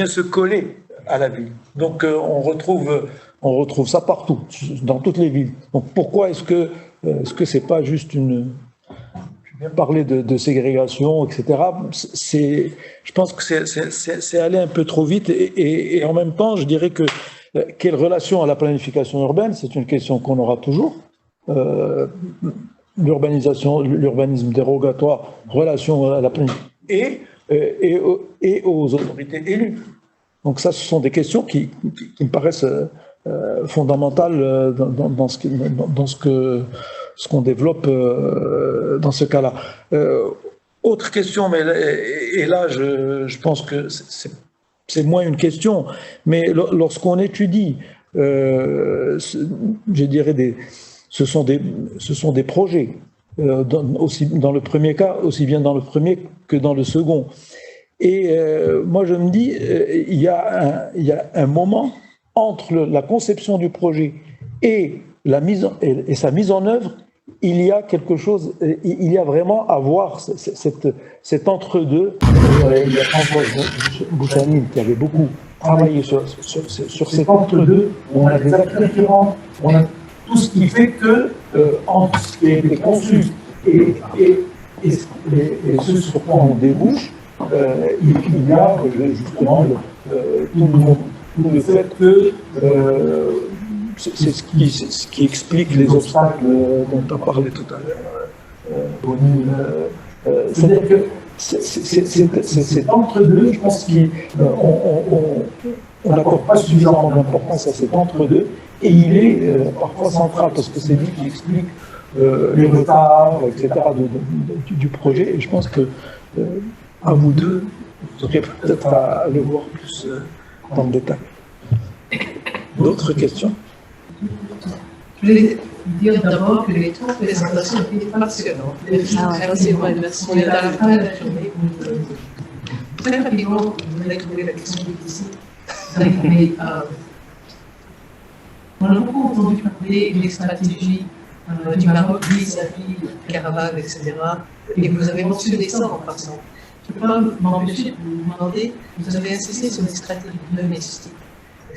se coller à la ville. Donc on retrouve ça partout, dans toutes les villes. Donc pourquoi est-ce que c'est pas juste une... Je viens parler de ségrégation, etc. Je pense que c'est aller un peu trop vite, et en même temps, je dirais que quelle relation à la planification urbaine, c'est une question qu'on aura toujours. L'urbanisme dérogatoire, relation à la planification et aux autorités élues. Donc ça, ce sont des questions qui me paraissent fondamentales dans ce qu'on développe dans ce cas-là. Autre question, mais là, je pense que c'est moins une question, mais lorsqu'on étudie, je dirais, ce sont des projets, aussi dans le premier cas, aussi bien dans le premier que dans le second. Et moi, je me dis, il y a un moment entre la conception du projet et sa mise en œuvre. Il y a quelque chose, il y a vraiment à voir cet entre-deux. Il y a Françoise Bouchanine qui avait beaucoup travaillé sur cet entre-deux, où on a des actes référents, on a tout ce qui fait que, entre ce qui a été conçu et ce sur quoi on débouche, il y a justement tout le fait que c'est ce qui explique les obstacles dont on a parlé tout à l'heure. C'est-à-dire que c'est entre-deux, je pense qu'on n'accorde pas suffisamment d'importance à cet entre-deux, et il est parfois central, parce que c'est lui qui explique les retards, etc. du projet, et je pense que à vous deux, vous aurez peut-être à le voir plus dans le détail. D'autres questions? Je voulais dire d'abord que les trois présentations étaient passionnantes. C'est vrai, merci. On est à la fin de la journée. Très rapidement, vous allez trouver la question difficile. On a beaucoup entendu parler des stratégies du Maroc vis-à-vis de Caravane, etc. Et vous avez mentionné ça en passant. Je ne peux pas m'empêcher de vous demander, vous avez insisté sur les stratégies domestiques.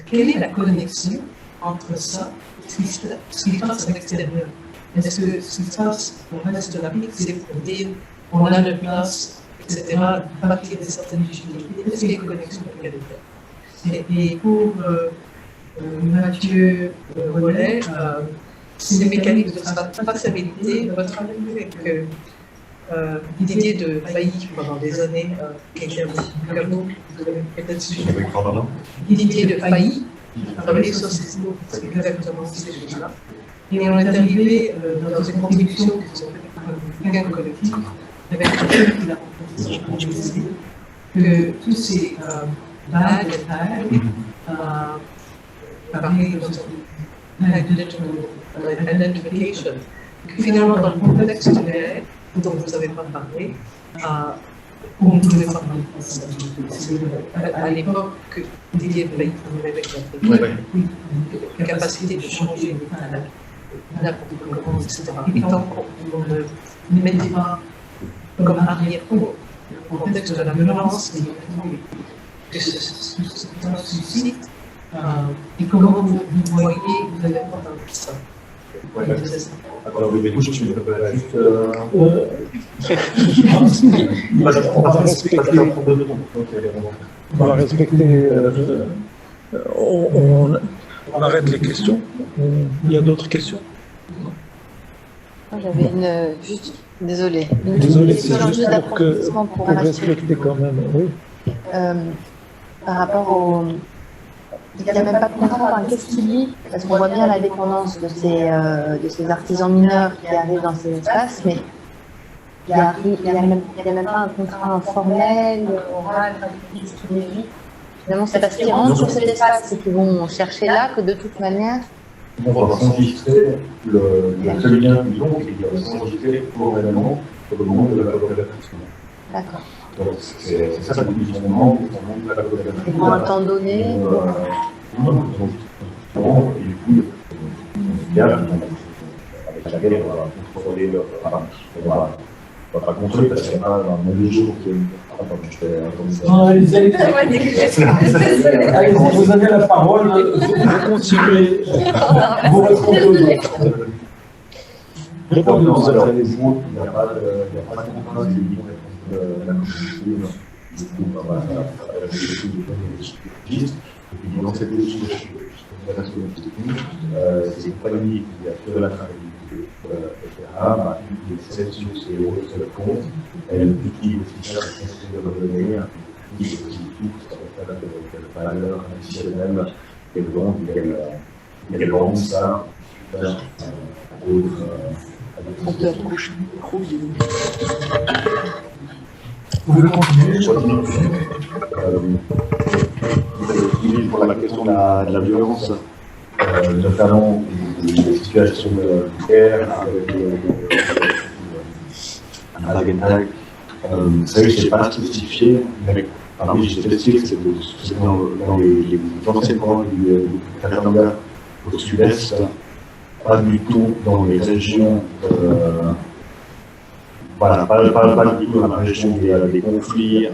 Quelle est la connexion entre ça et ce qui se passe à l'extérieur? Est-ce que ce qui se passe au reste de la ville, c'est pour dire on a de place, etc., à partir de certaines difficultés? Est-ce qu'il y a une connexion avec elle? Et pour Mathieu Rollet, ces mécaniques de traçabilité, votre avis avec l'idée de failli pendant des années, quelqu'un vous avez peut-être suivi l'idée de failli, travailler sur ces mots, c'est exactement ces choses-là. Et on est arrivé dans une contribution qui sont faites par un gain collectif, avec que tous ces bad and parler d'identification, que finalement dans le contexte de l'air, dont vous n'avez pas parlé, on ne pouvait pas parler de ça. À l'époque, Didier Paye, avec la capacité de changer n'importe comment, etc. Et tant qu'on ne mettait pas comme arrière-fond le contexte de la violence que ce suscite, et comment vous voyez, vous avez entendu ça. Alors, oui, mais du coup, tu me peux juste. On va respecter. On arrête les questions. Il y a d'autres questions? J'avais juste, désolé. Désolé, c'est juste pour respecter quand même. Oui. Par rapport au. Il n'y a même pas de contrat, qu'est-ce qu'il dit? Parce qu'on voit bien la dépendance de ces artisans mineurs qui arrivent dans ces espaces, mais il n'y a même pas un contrat informel, oral, traductif, qui les vit. Finalement, c'est parce qu'ils rentrent sur cet espace et qu'ils vont chercher là que de toute manière. On va s'enregistrer, le seul lien qu'ils ont, c'est qu'ils vont s'enregistrer formellement pour le moment de la collaboration. D'accord. Donc, c'est ça le positionnement de la collaboration. Et pour un temps donné. Et du coup, il y a, avec la guerre, on va contrôler leur. Enfin, on va pas contrôler parce qu'il n'y a pas un mauvais jour qui est. Attends, je fais Allez, vous avez la parole, vous continuez. Vous répondez. Répondez aux autres. Il n'y a pas de contrat qui est libre de la Constitution. Du coup, voilà, et puis dans cette logique de la c'est pas lui qui a fait la traçabilité, etc. Il essaie sur ses autres comptes, elle utilise aussi la question de revenir, il utilise tout, ça va faire quelle valeur additionnelle, qu'elle vend, qu'elle vend ça vers d'autres. Vous pouvez continuer. Pour la question de la violence, notamment les situations de guerre avec la Lagenthal. Ça, je ne sais pas spécifié, mais parmi les spécifiques, c'est dans les anciennes provinces du Katanga au sud-est, pas du tout dans les régions. Voilà, pas du tout dans la région des conflits.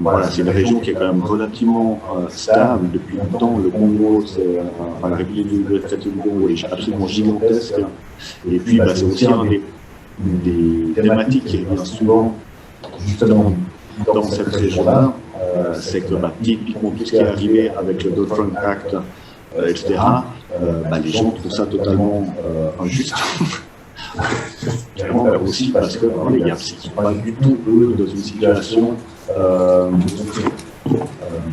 Voilà, c'est une région qui est quand même relativement stable depuis longtemps. Le Congo, la République démocratique du Congo est absolument gigantesque. Et puis, c'est aussi des thématiques qui reviennent souvent, justement, dans cette région-là. C'est que, typiquement, tout ce qui est arrivé avec le Dodd-Frank Act, etc., les gens trouvent ça totalement injuste. Clairement, aussi parce que les gars, c'est pas du tout eux dans une situation.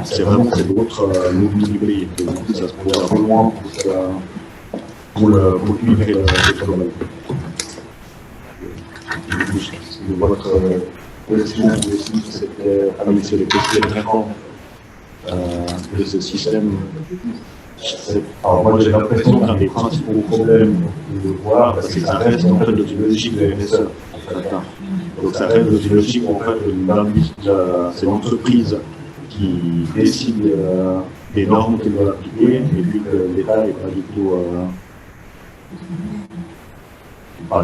C'est vraiment d'autres du pays. Ça se pose un peu loin pour le livrer le problème. Votre question aussi, c'était sur les questions de réforme de ce système. Alors moi j'ai l'impression qu'un des principaux problèmes de voir, c'est que ça reste en fait dans une logique de RSE. Donc ça reste dans une logique où en fait c'est l'entreprise qui décide des normes qu'elle doit appliquer, et puis que l'État n'est pas du tout.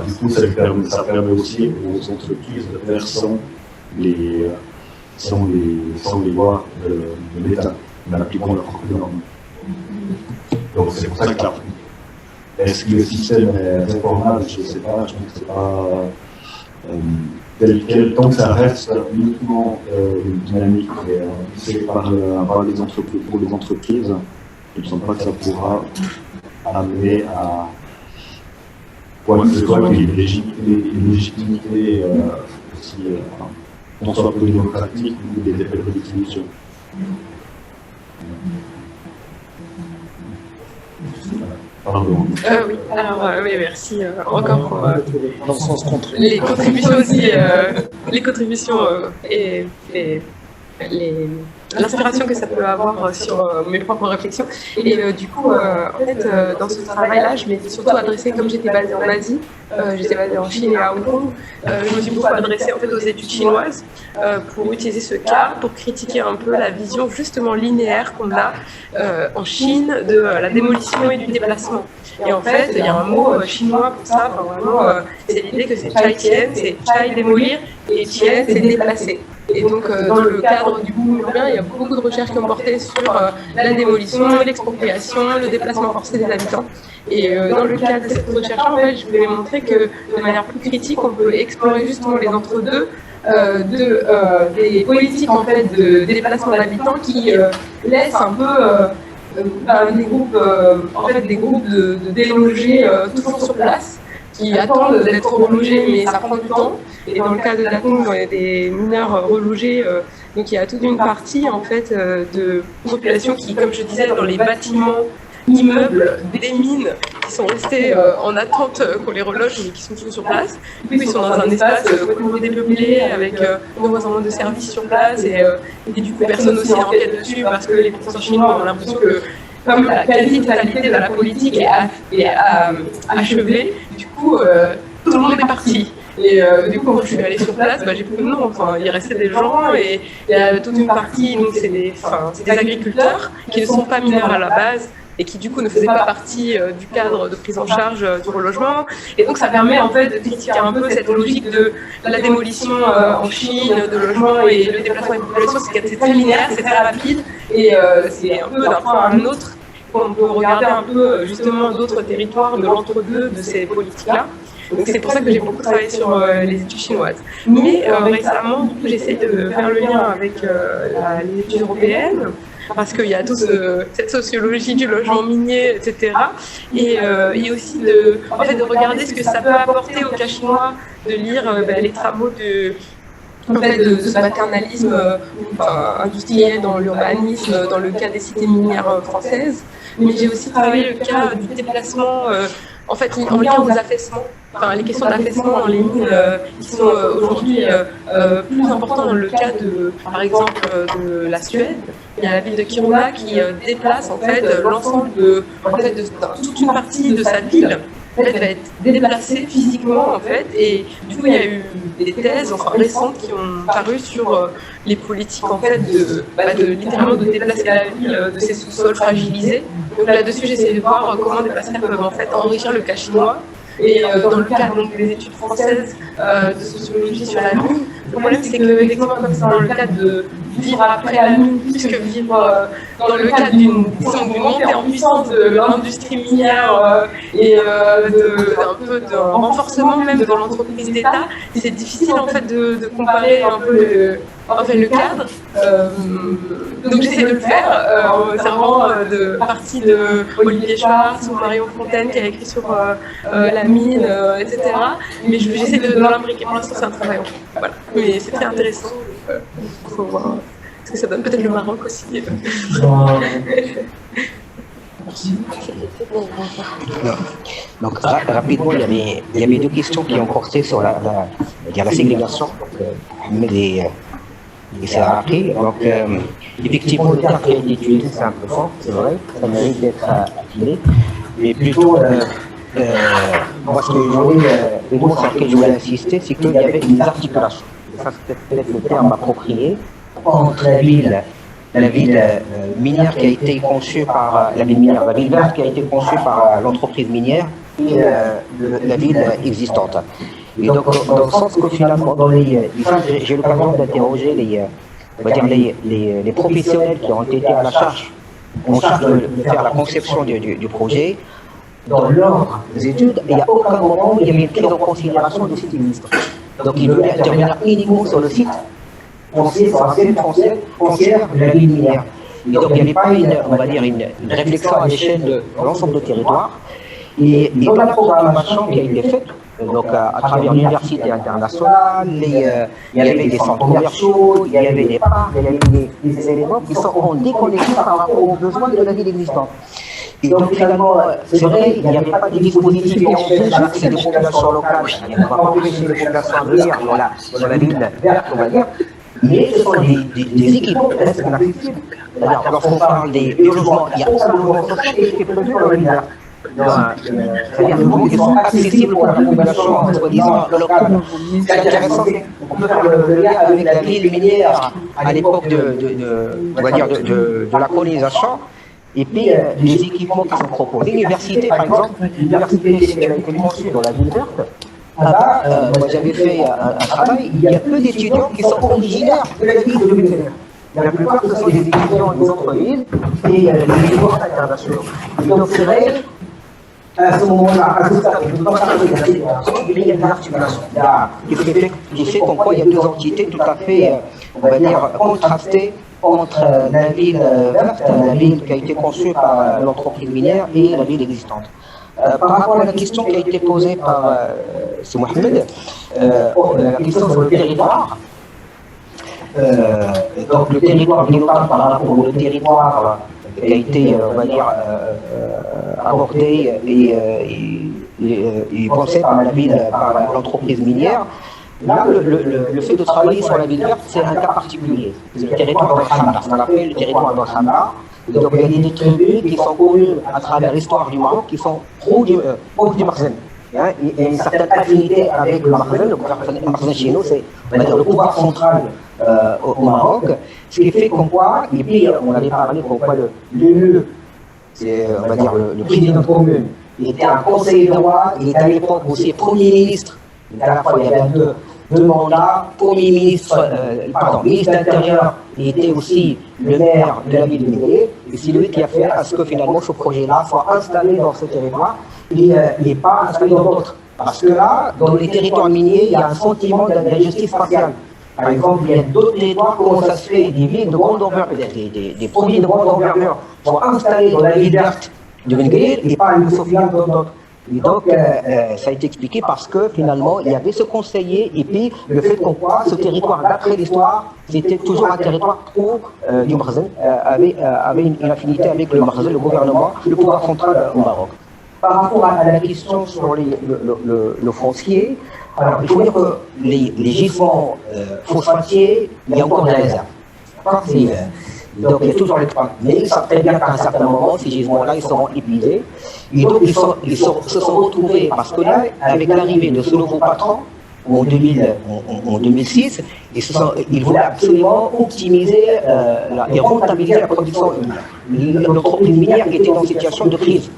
Du coup, ça permet aussi aux entreprises de faire sans les lois de l'État, en appliquant leurs propres normes. Donc c'est pour ça que là, est-ce que le système est réformable? Je ne sais pas, je pense que c'est pas tel quel, tant que ça reste uniquement une dynamique poussée par les entreprises, pour les entreprises, je ne sens pas que ça pourra amener à quoi que ce soit une légitimité aussi, non soit peu démocratique ou des effets de redistribution. Pardon. Oui, alors oui, merci encore pour Dans le sens contraire. les contributions aussi, les contributions et l'inspiration que ça peut avoir sur mes propres réflexions. Et du coup, en fait, dans ce travail-là, je m'étais surtout adressée, comme j'étais basée en Asie, j'étais basée en Chine et à Hong Kong, je me suis beaucoup adressée en fait aux études chinoises pour utiliser ce cas, pour critiquer un peu la vision justement linéaire qu'on a en Chine de la démolition et du déplacement. Et en fait, il y a un mot chinois pour ça, enfin, vraiment, c'est l'idée que c'est chai tien, c'est chai démolir, et tien, c'est déplacer. Et donc, dans le cadre du boom urbain, il y a beaucoup de recherches qui ont porté sur la démolition, l'expropriation, le déplacement forcé des habitants. Et dans le cadre de cette recherche, en fait, je voulais montrer que de manière plus critique, on peut explorer justement les entre-deux des politiques en fait de déplacement d'habitants qui laissent un peu des groupes, des groupes de délogés toujours sur place, qui attendent d'être relogés, mais ça prend du temps. Et dans le cas de Datong, il y a des mineurs relogés, donc il y a toute une partie en fait de population qui, comme je disais, dans les bâtiments, immeubles, des mines, qui sont restés en attente qu'on les reloge, mais qui sont toujours sur place. Du coup, ils sont dans un espace complètement dépeuplé, avec de moins en moins de services sur place, et du coup, personne aussi n'enquête dessus, parce que les professeurs chinois ont l'impression que comme la quasi-totalité de la politique est achevée, du coup, tout le monde est parti. Et du coup, quand je suis allée sur place, j'ai vu que non, enfin, il restait des gens et il y a toute une partie, donc c'est des agriculteurs qui ne sont pas mineurs à la base et qui du coup ne faisaient pas partie du cadre de prise en charge du relogement. Et donc ça permet en fait de critiquer un peu cette logique de la démolition en Chine, de logement et le déplacement des populations, c'est très linéaire, c'est très rapide et c'est un peu d'un point à un autre. On peut regarder un peu justement d'autres territoires de l'entre-deux de ces politiques-là. Donc c'est pour ça que j'ai beaucoup travaillé sur les études chinoises. Mais récemment, du coup, j'essaie de faire le lien avec les études européennes, parce qu'il y a toute cette sociologie du logement minier, etc. Et aussi de regarder ce que ça peut apporter au cas chinois, de lire les travaux de ce maternalisme industriel dans l'urbanisme, dans le cas des cités minières françaises. Mais j'ai aussi travaillé le cas du déplacement, en lien aux affaissements. Enfin, les questions d'affaissement dans les mines qui sont aujourd'hui plus importantes dans le cas par exemple, de la Suède. Il y a la ville de Kiruna qui déplace en fait l'ensemble de toute une partie de sa ville. En fait, va être déplacée physiquement en fait, et du coup il y a eu des thèses récentes qui ont paru sur les politiques en fait littéralement de déplacer la ville de ses sous-sols fragilisés. Donc là-dessus j'essaie de voir comment des passerelles peuvent en fait enrichir le cas chinois. Et dans le cadre des études françaises de sociologie sur la mine, le problème c'est que effectivement comme ça dans le cadre de vivre après la mine, plus que vivre dans le cadre d'une montée en puissance de l'industrie minière et d'un renforcement même de l'entreprise d'État, c'est difficile en fait de comparer un peu le cadre. Donc j'essaie de le faire, c'est vraiment de partie de Olivier Schwartz ou Marion Fontaine qui a écrit sur la mine, etc. Mais j'essaie de l'imbriquer. Pour l'instant, c'est un travail. Voilà. Mais c'est très intéressant. Il faut voir ce que ça donne. Peut-être le Maroc aussi. Merci. Donc rapidement, il y avait deux questions qui ont porté sur la ségrégation des CRAP. Donc effectivement, le terme qui a été utilisé, c'est un peu fort, c'est vrai, ça mérite d'être affiné, mais plutôt moi, le mot sur lequel je voulais insister, c'est qu'il y avait une articulation, et ça c'est peut-être le terme approprié, entre la ville minière qui a été conçue par la ville verte qui a été conçue par l'entreprise minière et la ville existante. Et donc, dans le sens que finalement, j'ai eu l'occasion d'interroger les professionnels qui ont été à la charge, de faire la conception du projet. Dans leurs études, il n'y a aucun moment où il y avait une prise en considération du site existant. Donc, ils devaient intervenir uniquement sur le site foncière de la ville minière. Et donc, il n'y avait pas on va dire, une réflexion à l'échelle de l'ensemble du territoire. Et dans la programmation qui a été faite, donc à travers l'université internationale, il y avait des centres commerciaux, il y avait des parcs, il y avait des éléments qui sont déconnectés par rapport aux besoins de la ville existante. Et donc finalement, c'est vrai, il n'y avait pas de dispositifs qui empêchent l'accès des populations locales, on ne va pas empêcher les populations à venir dans la ville verte, on va dire, mais ce sont des équipements presque inaccessibles. C'est-à-dire, lorsqu'on parle des logements, il y a aucun logement social qui est prévu dans la ville verte. C'est-à-dire qu'ils sont accessibles pour la population, soi-disant, locale. Ce qui est intéressant, c'est qu'on peut faire le lien avec la ville minière à l'époque on va dire de la colonisation. Et puis, les équipements qui sont proposés. L'université, par exemple, l'université qui a été conçue dans la ville verte, là-bas, moi j'avais fait un travail, il y a peu d'étudiants qui sont originaires de la ville de Béthune. La plupart, ce sont des étudiants des autres villes et des étudiants internationaux. Et donc, c'est vrai, à ce moment-là, à ce stade, je ne peux pas parler de la fédération, mais il y a des articulations. Qui fait qu'en quoi il y a deux entités tout à fait, on va dire, contrastées entre la ville verte, la ville qui a été conçue par l'entreprise minière et la ville existante. Par rapport à la question qui a été posée par M. Mohamed, la question sur le territoire, donc le territoire notamment par rapport au territoire qui a été, on va dire, abordé et pensé par la ville, par l'entreprise minière. Là, le fait de travailler sur la ville verte, c'est un cas particulier. C'est le territoire d'Al-Khamra, ce qu'on appelle le territoire d'Al-Khamra. Donc, il y a des tribus qui sont connues à travers l'histoire du Maroc, qui sont proches du Makhzen. Il y a une certaine affinité avec le Makhzen. Le Makhzen chez nous, c'est, on va dire, le pouvoir central au Maroc. Ce qui fait qu'on voit, et puis on avait parlé qu'on voit l'élu, c'est, on va dire, le président de commune, il était un conseiller de roi, il était à l'époque aussi premier ministre. À la fois, il y avait deux mandats, premier ministre, ministre de l'Intérieur, il était aussi le maire de la ville de Médélé, et c'est lui qui a fait à ce que finalement ce projet-là soit installé dans ce territoire et pas installé dans d'autres. Parce que là, dans les territoires miniers, il y a un sentiment d'injustice spatiale. Par exemple, il y a d'autres territoires, comment ça se fait, des villes de grande envergure, des projets de grande envergure sont installés dans la ville verte de Médélé et pas à Sofia dans d'autres. Et donc, ça a été expliqué parce que finalement, il y avait ce conseiller et puis le fait qu'on voit ce territoire d'après l'histoire, c'était toujours un territoire où du Makhzen avait une affinité avec le Makhzen, le gouvernement, le pouvoir central au Maroc. Par rapport à la question sur le foncier, alors il faut dire que les gisements phosphatiers, il y a encore de la réserve. Donc il y a toujours l'exploitation. Mais ils savent très bien qu'à un certain moment, ces gisements-là, ils seront épuisés. Et donc ils se sont retrouvés, parce que là, avec l'arrivée de ce nouveau patron, en 2006, ils voulaient absolument optimiser et rentabiliser la production minière. L'entreprise minière qui était dans une situation de crise.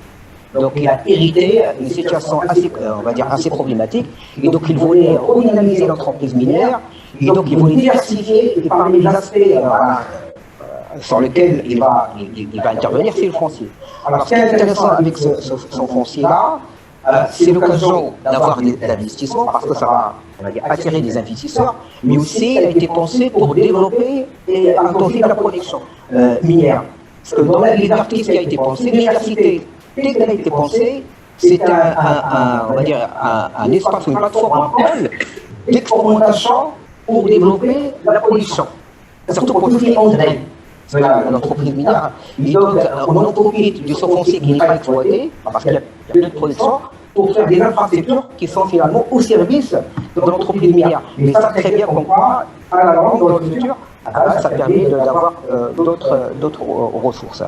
Donc il a hérité une situation assez, on va dire, assez problématique. Et donc il voulait redynamiser l'entreprise minière. Et donc il voulait diversifier. Et parmi les aspects sur lesquels il va intervenir, c'est le foncier. Alors, ce qui est intéressant avec son foncier-là, c'est l'occasion d'avoir de l'investissement, parce que ça va, on va dire, attirer des investisseurs, mais aussi, il a été pensé pour développer et intensifier la production minière. Parce que dans la liberté, ce qui a été pensé, l'université, dès qu'elle a été pensée, c'est on va dire, un espace, une plateforme, un pôle d'expérimentation pour développer la production. Surtout pour tout ce qui est engrais. L'entreprise minière, et donc on en profite du foncier qui n'est pas exploité, parce qu'il y a plus de production, pour faire des infrastructures qui sont finalement au service de l'entreprise minière. Mais ça, très bien qu'on voit à la longue, dans le futur, ça permet d'avoir d'autres ressources.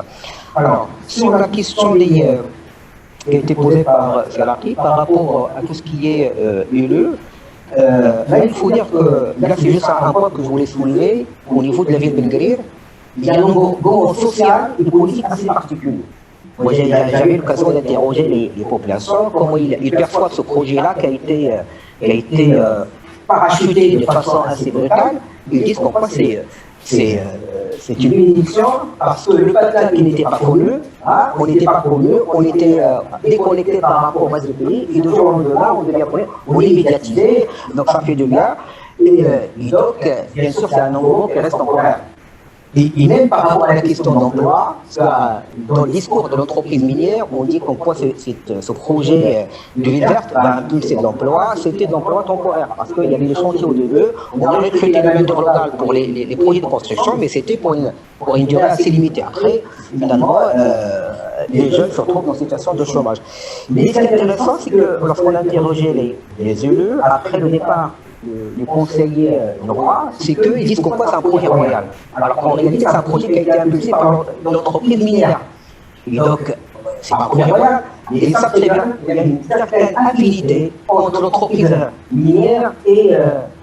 Alors, sur la question qui a été posée par Salaki, par rapport à tout ce qui est LE, là, il faut dire que, là, c'est juste un point que je voulais soulever au niveau de la ville de Ben Guerir. Il y a un engouement social et politique assez particulier. Moi, j'avais eu l'occasion d'interroger les populations, comment ils perçoivent ce projet-là qui a été parachuté de façon assez brutale. Ils disent qu'en quoi c'est une bénédiction parce que le peuple qui n'était pas connu, on n'était pas connu, on était déconnecté par rapport au reste du pays, et de jour en lendemain, on devient connu, on est médiatisé, donc ça fait du bien. Et donc, bien sûr, c'est un engouement qui reste encore là. Et même par rapport à la question d'emploi, dans le discours de l'entreprise minière, on dit qu'en quoi ce projet de ville verte va impulser de l'emploi, c'était de l'emploi temporaire, parce qu'il y avait les chantiers au début, on a recruté des main d'œuvre locale pour les projets de construction, mais c'était pour une durée assez limitée. Après, finalement, les jeunes se retrouvent dans une situation de chômage. Mais ce qui est intéressant, c'est que lorsqu'on a interrogé les élus, après le départ les conseillers du roi, c'est qu'ils disent pourquoi c'est un projet royal. Alors qu'en réalité, c'est un projet qui a été impulsé par l'entreprise minière. Et donc, c'est pas un projet royal. Et ils savent très bien qu'il y a une certaine affinité entre l'entreprise minière et,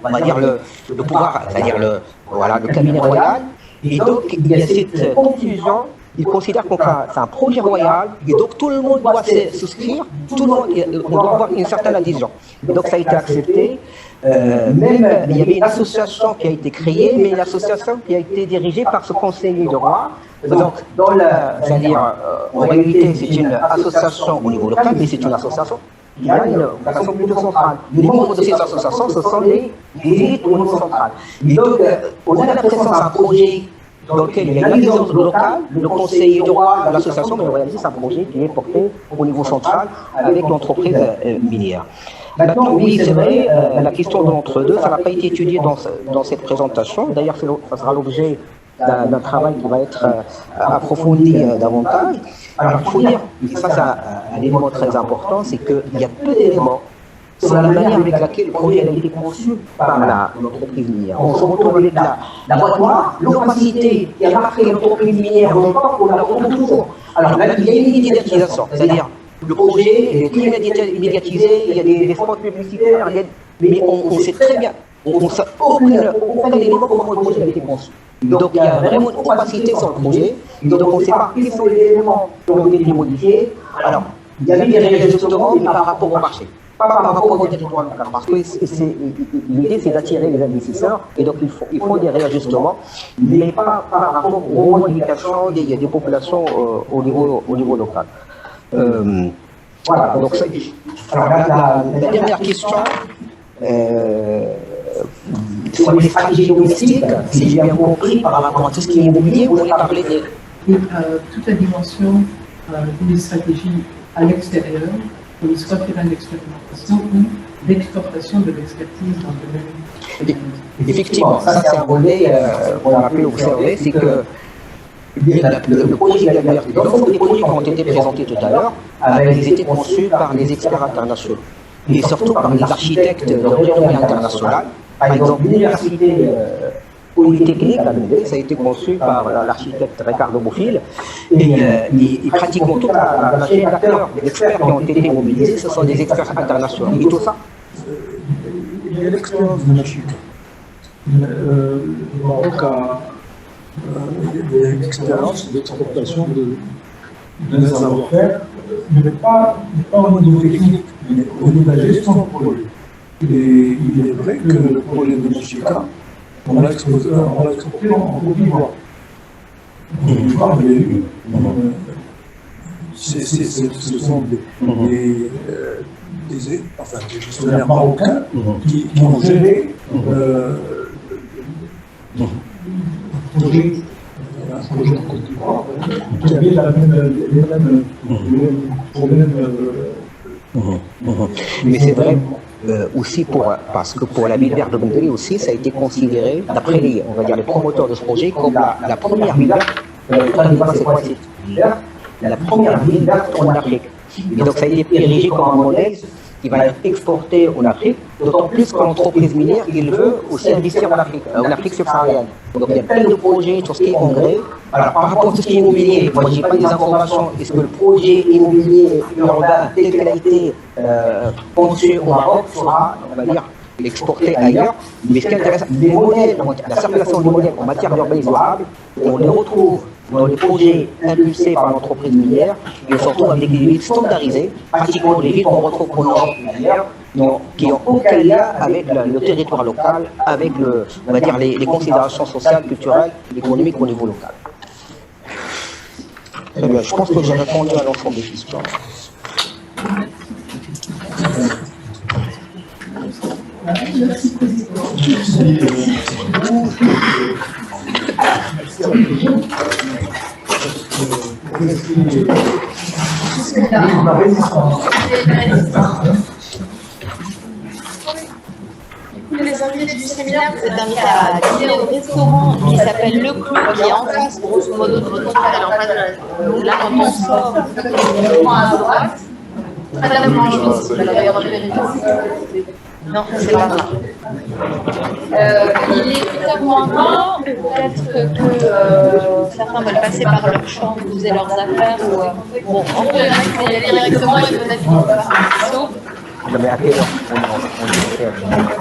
on va dire, le pouvoir, c'est-à-dire le cabinet royal. Et donc, il y a cette confusion. Ils considèrent que c'est un projet royal et donc tout le monde doit souscrire, tout le monde doit avoir une certaine adhésion. Donc ça a été accepté. Même il y avait une association qui a été créée, mais une association qui a été dirigée par ce conseiller de roi. Donc, c'est-à-dire, en réalité, c'est une association au niveau local, mais c'est une association qui a une vocation plutôt centrale. Les membres de ces associations, ce sont les élites au niveau central. Et donc, on a l'impression que c'est un projet dans lequel il y a une adhésion locale, le conseiller du roi de l'association, mais en réalité, c'est un projet qui est porté au niveau central avec l'entreprise minière. Maintenant, oui, c'est vrai, la question de l'entre-deux, ça n'a pas été étudié dans cette présentation. D'ailleurs, ça sera l'objet d'un travail qui va être approfondi davantage. Alors, il faut dire, et ça, c'est un élément très important, c'est qu'il y a peu d'éléments sur la manière avec laquelle le projet a été conçu par l'entreprise minière. On se retrouve avec la boîte noire, l'opacité qui a marqué l'entreprise minière longtemps, on la retrouve toujours. Alors, il y a une médiatisation, c'est-à-dire le projet est très médiatisé, il y a des spots publicitaires, mais on sait très bien, on n'a aucun élément comment le projet a été conçu. Donc il y a vraiment une opacité sur le projet, donc on ne sait pas quels sont les éléments qui ont été modifiés. Alors, il y avait des réajustements, mais par rapport au marché, pas par rapport au territoire local, parce que l'idée c'est d'attirer les investisseurs, et donc il faut des réajustements, mais pas par rapport aux modifications des populations au niveau local. Voilà, donc alors la dernière question sur les stratégies domestiques, si j'ai bien compris, par rapport à tout ce qui est immobilier, vous voulez parler de toute la dimension des stratégies à l'extérieur, pour soit terrain d'expérimentation ou d'exportation de l'expertise dans le domaine. Effectivement, ça c'est un volet qu'on a pu observer, c'est que le projet de la l'ensemble des projets qui ont été présentés tout à l'heure avaient été conçus par les experts internationaux et surtout par les architectes de renommée internationale. Par exemple, l'université polytechnique à Bendel, ça a été conçu par l'architecte Ricardo Bofill et pratiquement toute la chaîne d'acteurs, les experts qui ont été mobilisés, ce sont des experts internationaux. Et tout ça, il y a l'expérience de la Chica. Le Maroc a une expérience d'exportation d'un savoir-faire, mais pas au niveau technique, mais au niveau de la gestion de projet. Et il est vrai que le projet de Chica, on l'a exporté en Côte d'Ivoire. En Côte d'Ivoire, il y a eu. Ce sont des gestionnaires marocains qui ont géré un projet en Côte d'Ivoire qui avait les mêmes problèmes. Mais c'est vrai aussi parce que pour la ville verte de Bendel aussi, ça a été considéré, d'après les promoteurs de ce projet, comme la première ville verte, la première ville verte en Afrique. Et donc ça a été érigé comme un modèle qui va être exporté en Afrique, d'autant plus que l'entreprise minière, il veut aussi investir en Afrique subsaharienne. Donc il y a plein de projets sur ce qui est engrais. Alors par rapport à tout ce qui est immobilier, moi je n'ai pas des informations, est-ce que le projet immobilier urbain tel qu'il a été conçu au Maroc sera, on va dire, exporté ailleurs, mais ce qui est intéressant, les modèles, la circulation des modèles en matière d'urbanisme durable, on les retrouve dans les projets impulsés par l'entreprise minière, et surtout avec des villes standardisées, pratiquement les villes qu'on retrouve en Europe d'ailleurs, qui n'ont aucun lien avec le territoire local, avec on va dire les considérations sociales, culturelles, économiques au niveau local. Très bien, je pense que j'ai répondu à l'ensemble des questions. Merci. Les invités du séminaire, vous êtes invités à dîner au restaurant qui s'appelle Le Clos, qui est en face, grosso modo, de votre hôtel, en face de là, quand on sort, à droite. Madame Blanche, vous l'avez repéré. Non, c'est pas là. Il est 8h moins 20, peut-être que certains veulent passer par leur chambre, poser leurs affaires. Bon, en gros, il y en a qui vont y aller directement et peut-être qu'ils vont faire un saut. Mais à quelle heure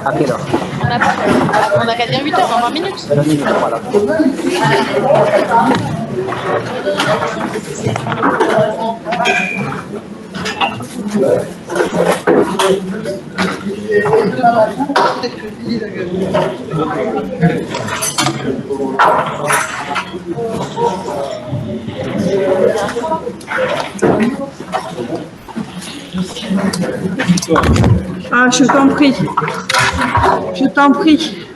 À quelle heure On a qu'à dire 8h, dans 20 minutes. 20 minutes, voilà. Ah, je t'en prie. Je t'en prie.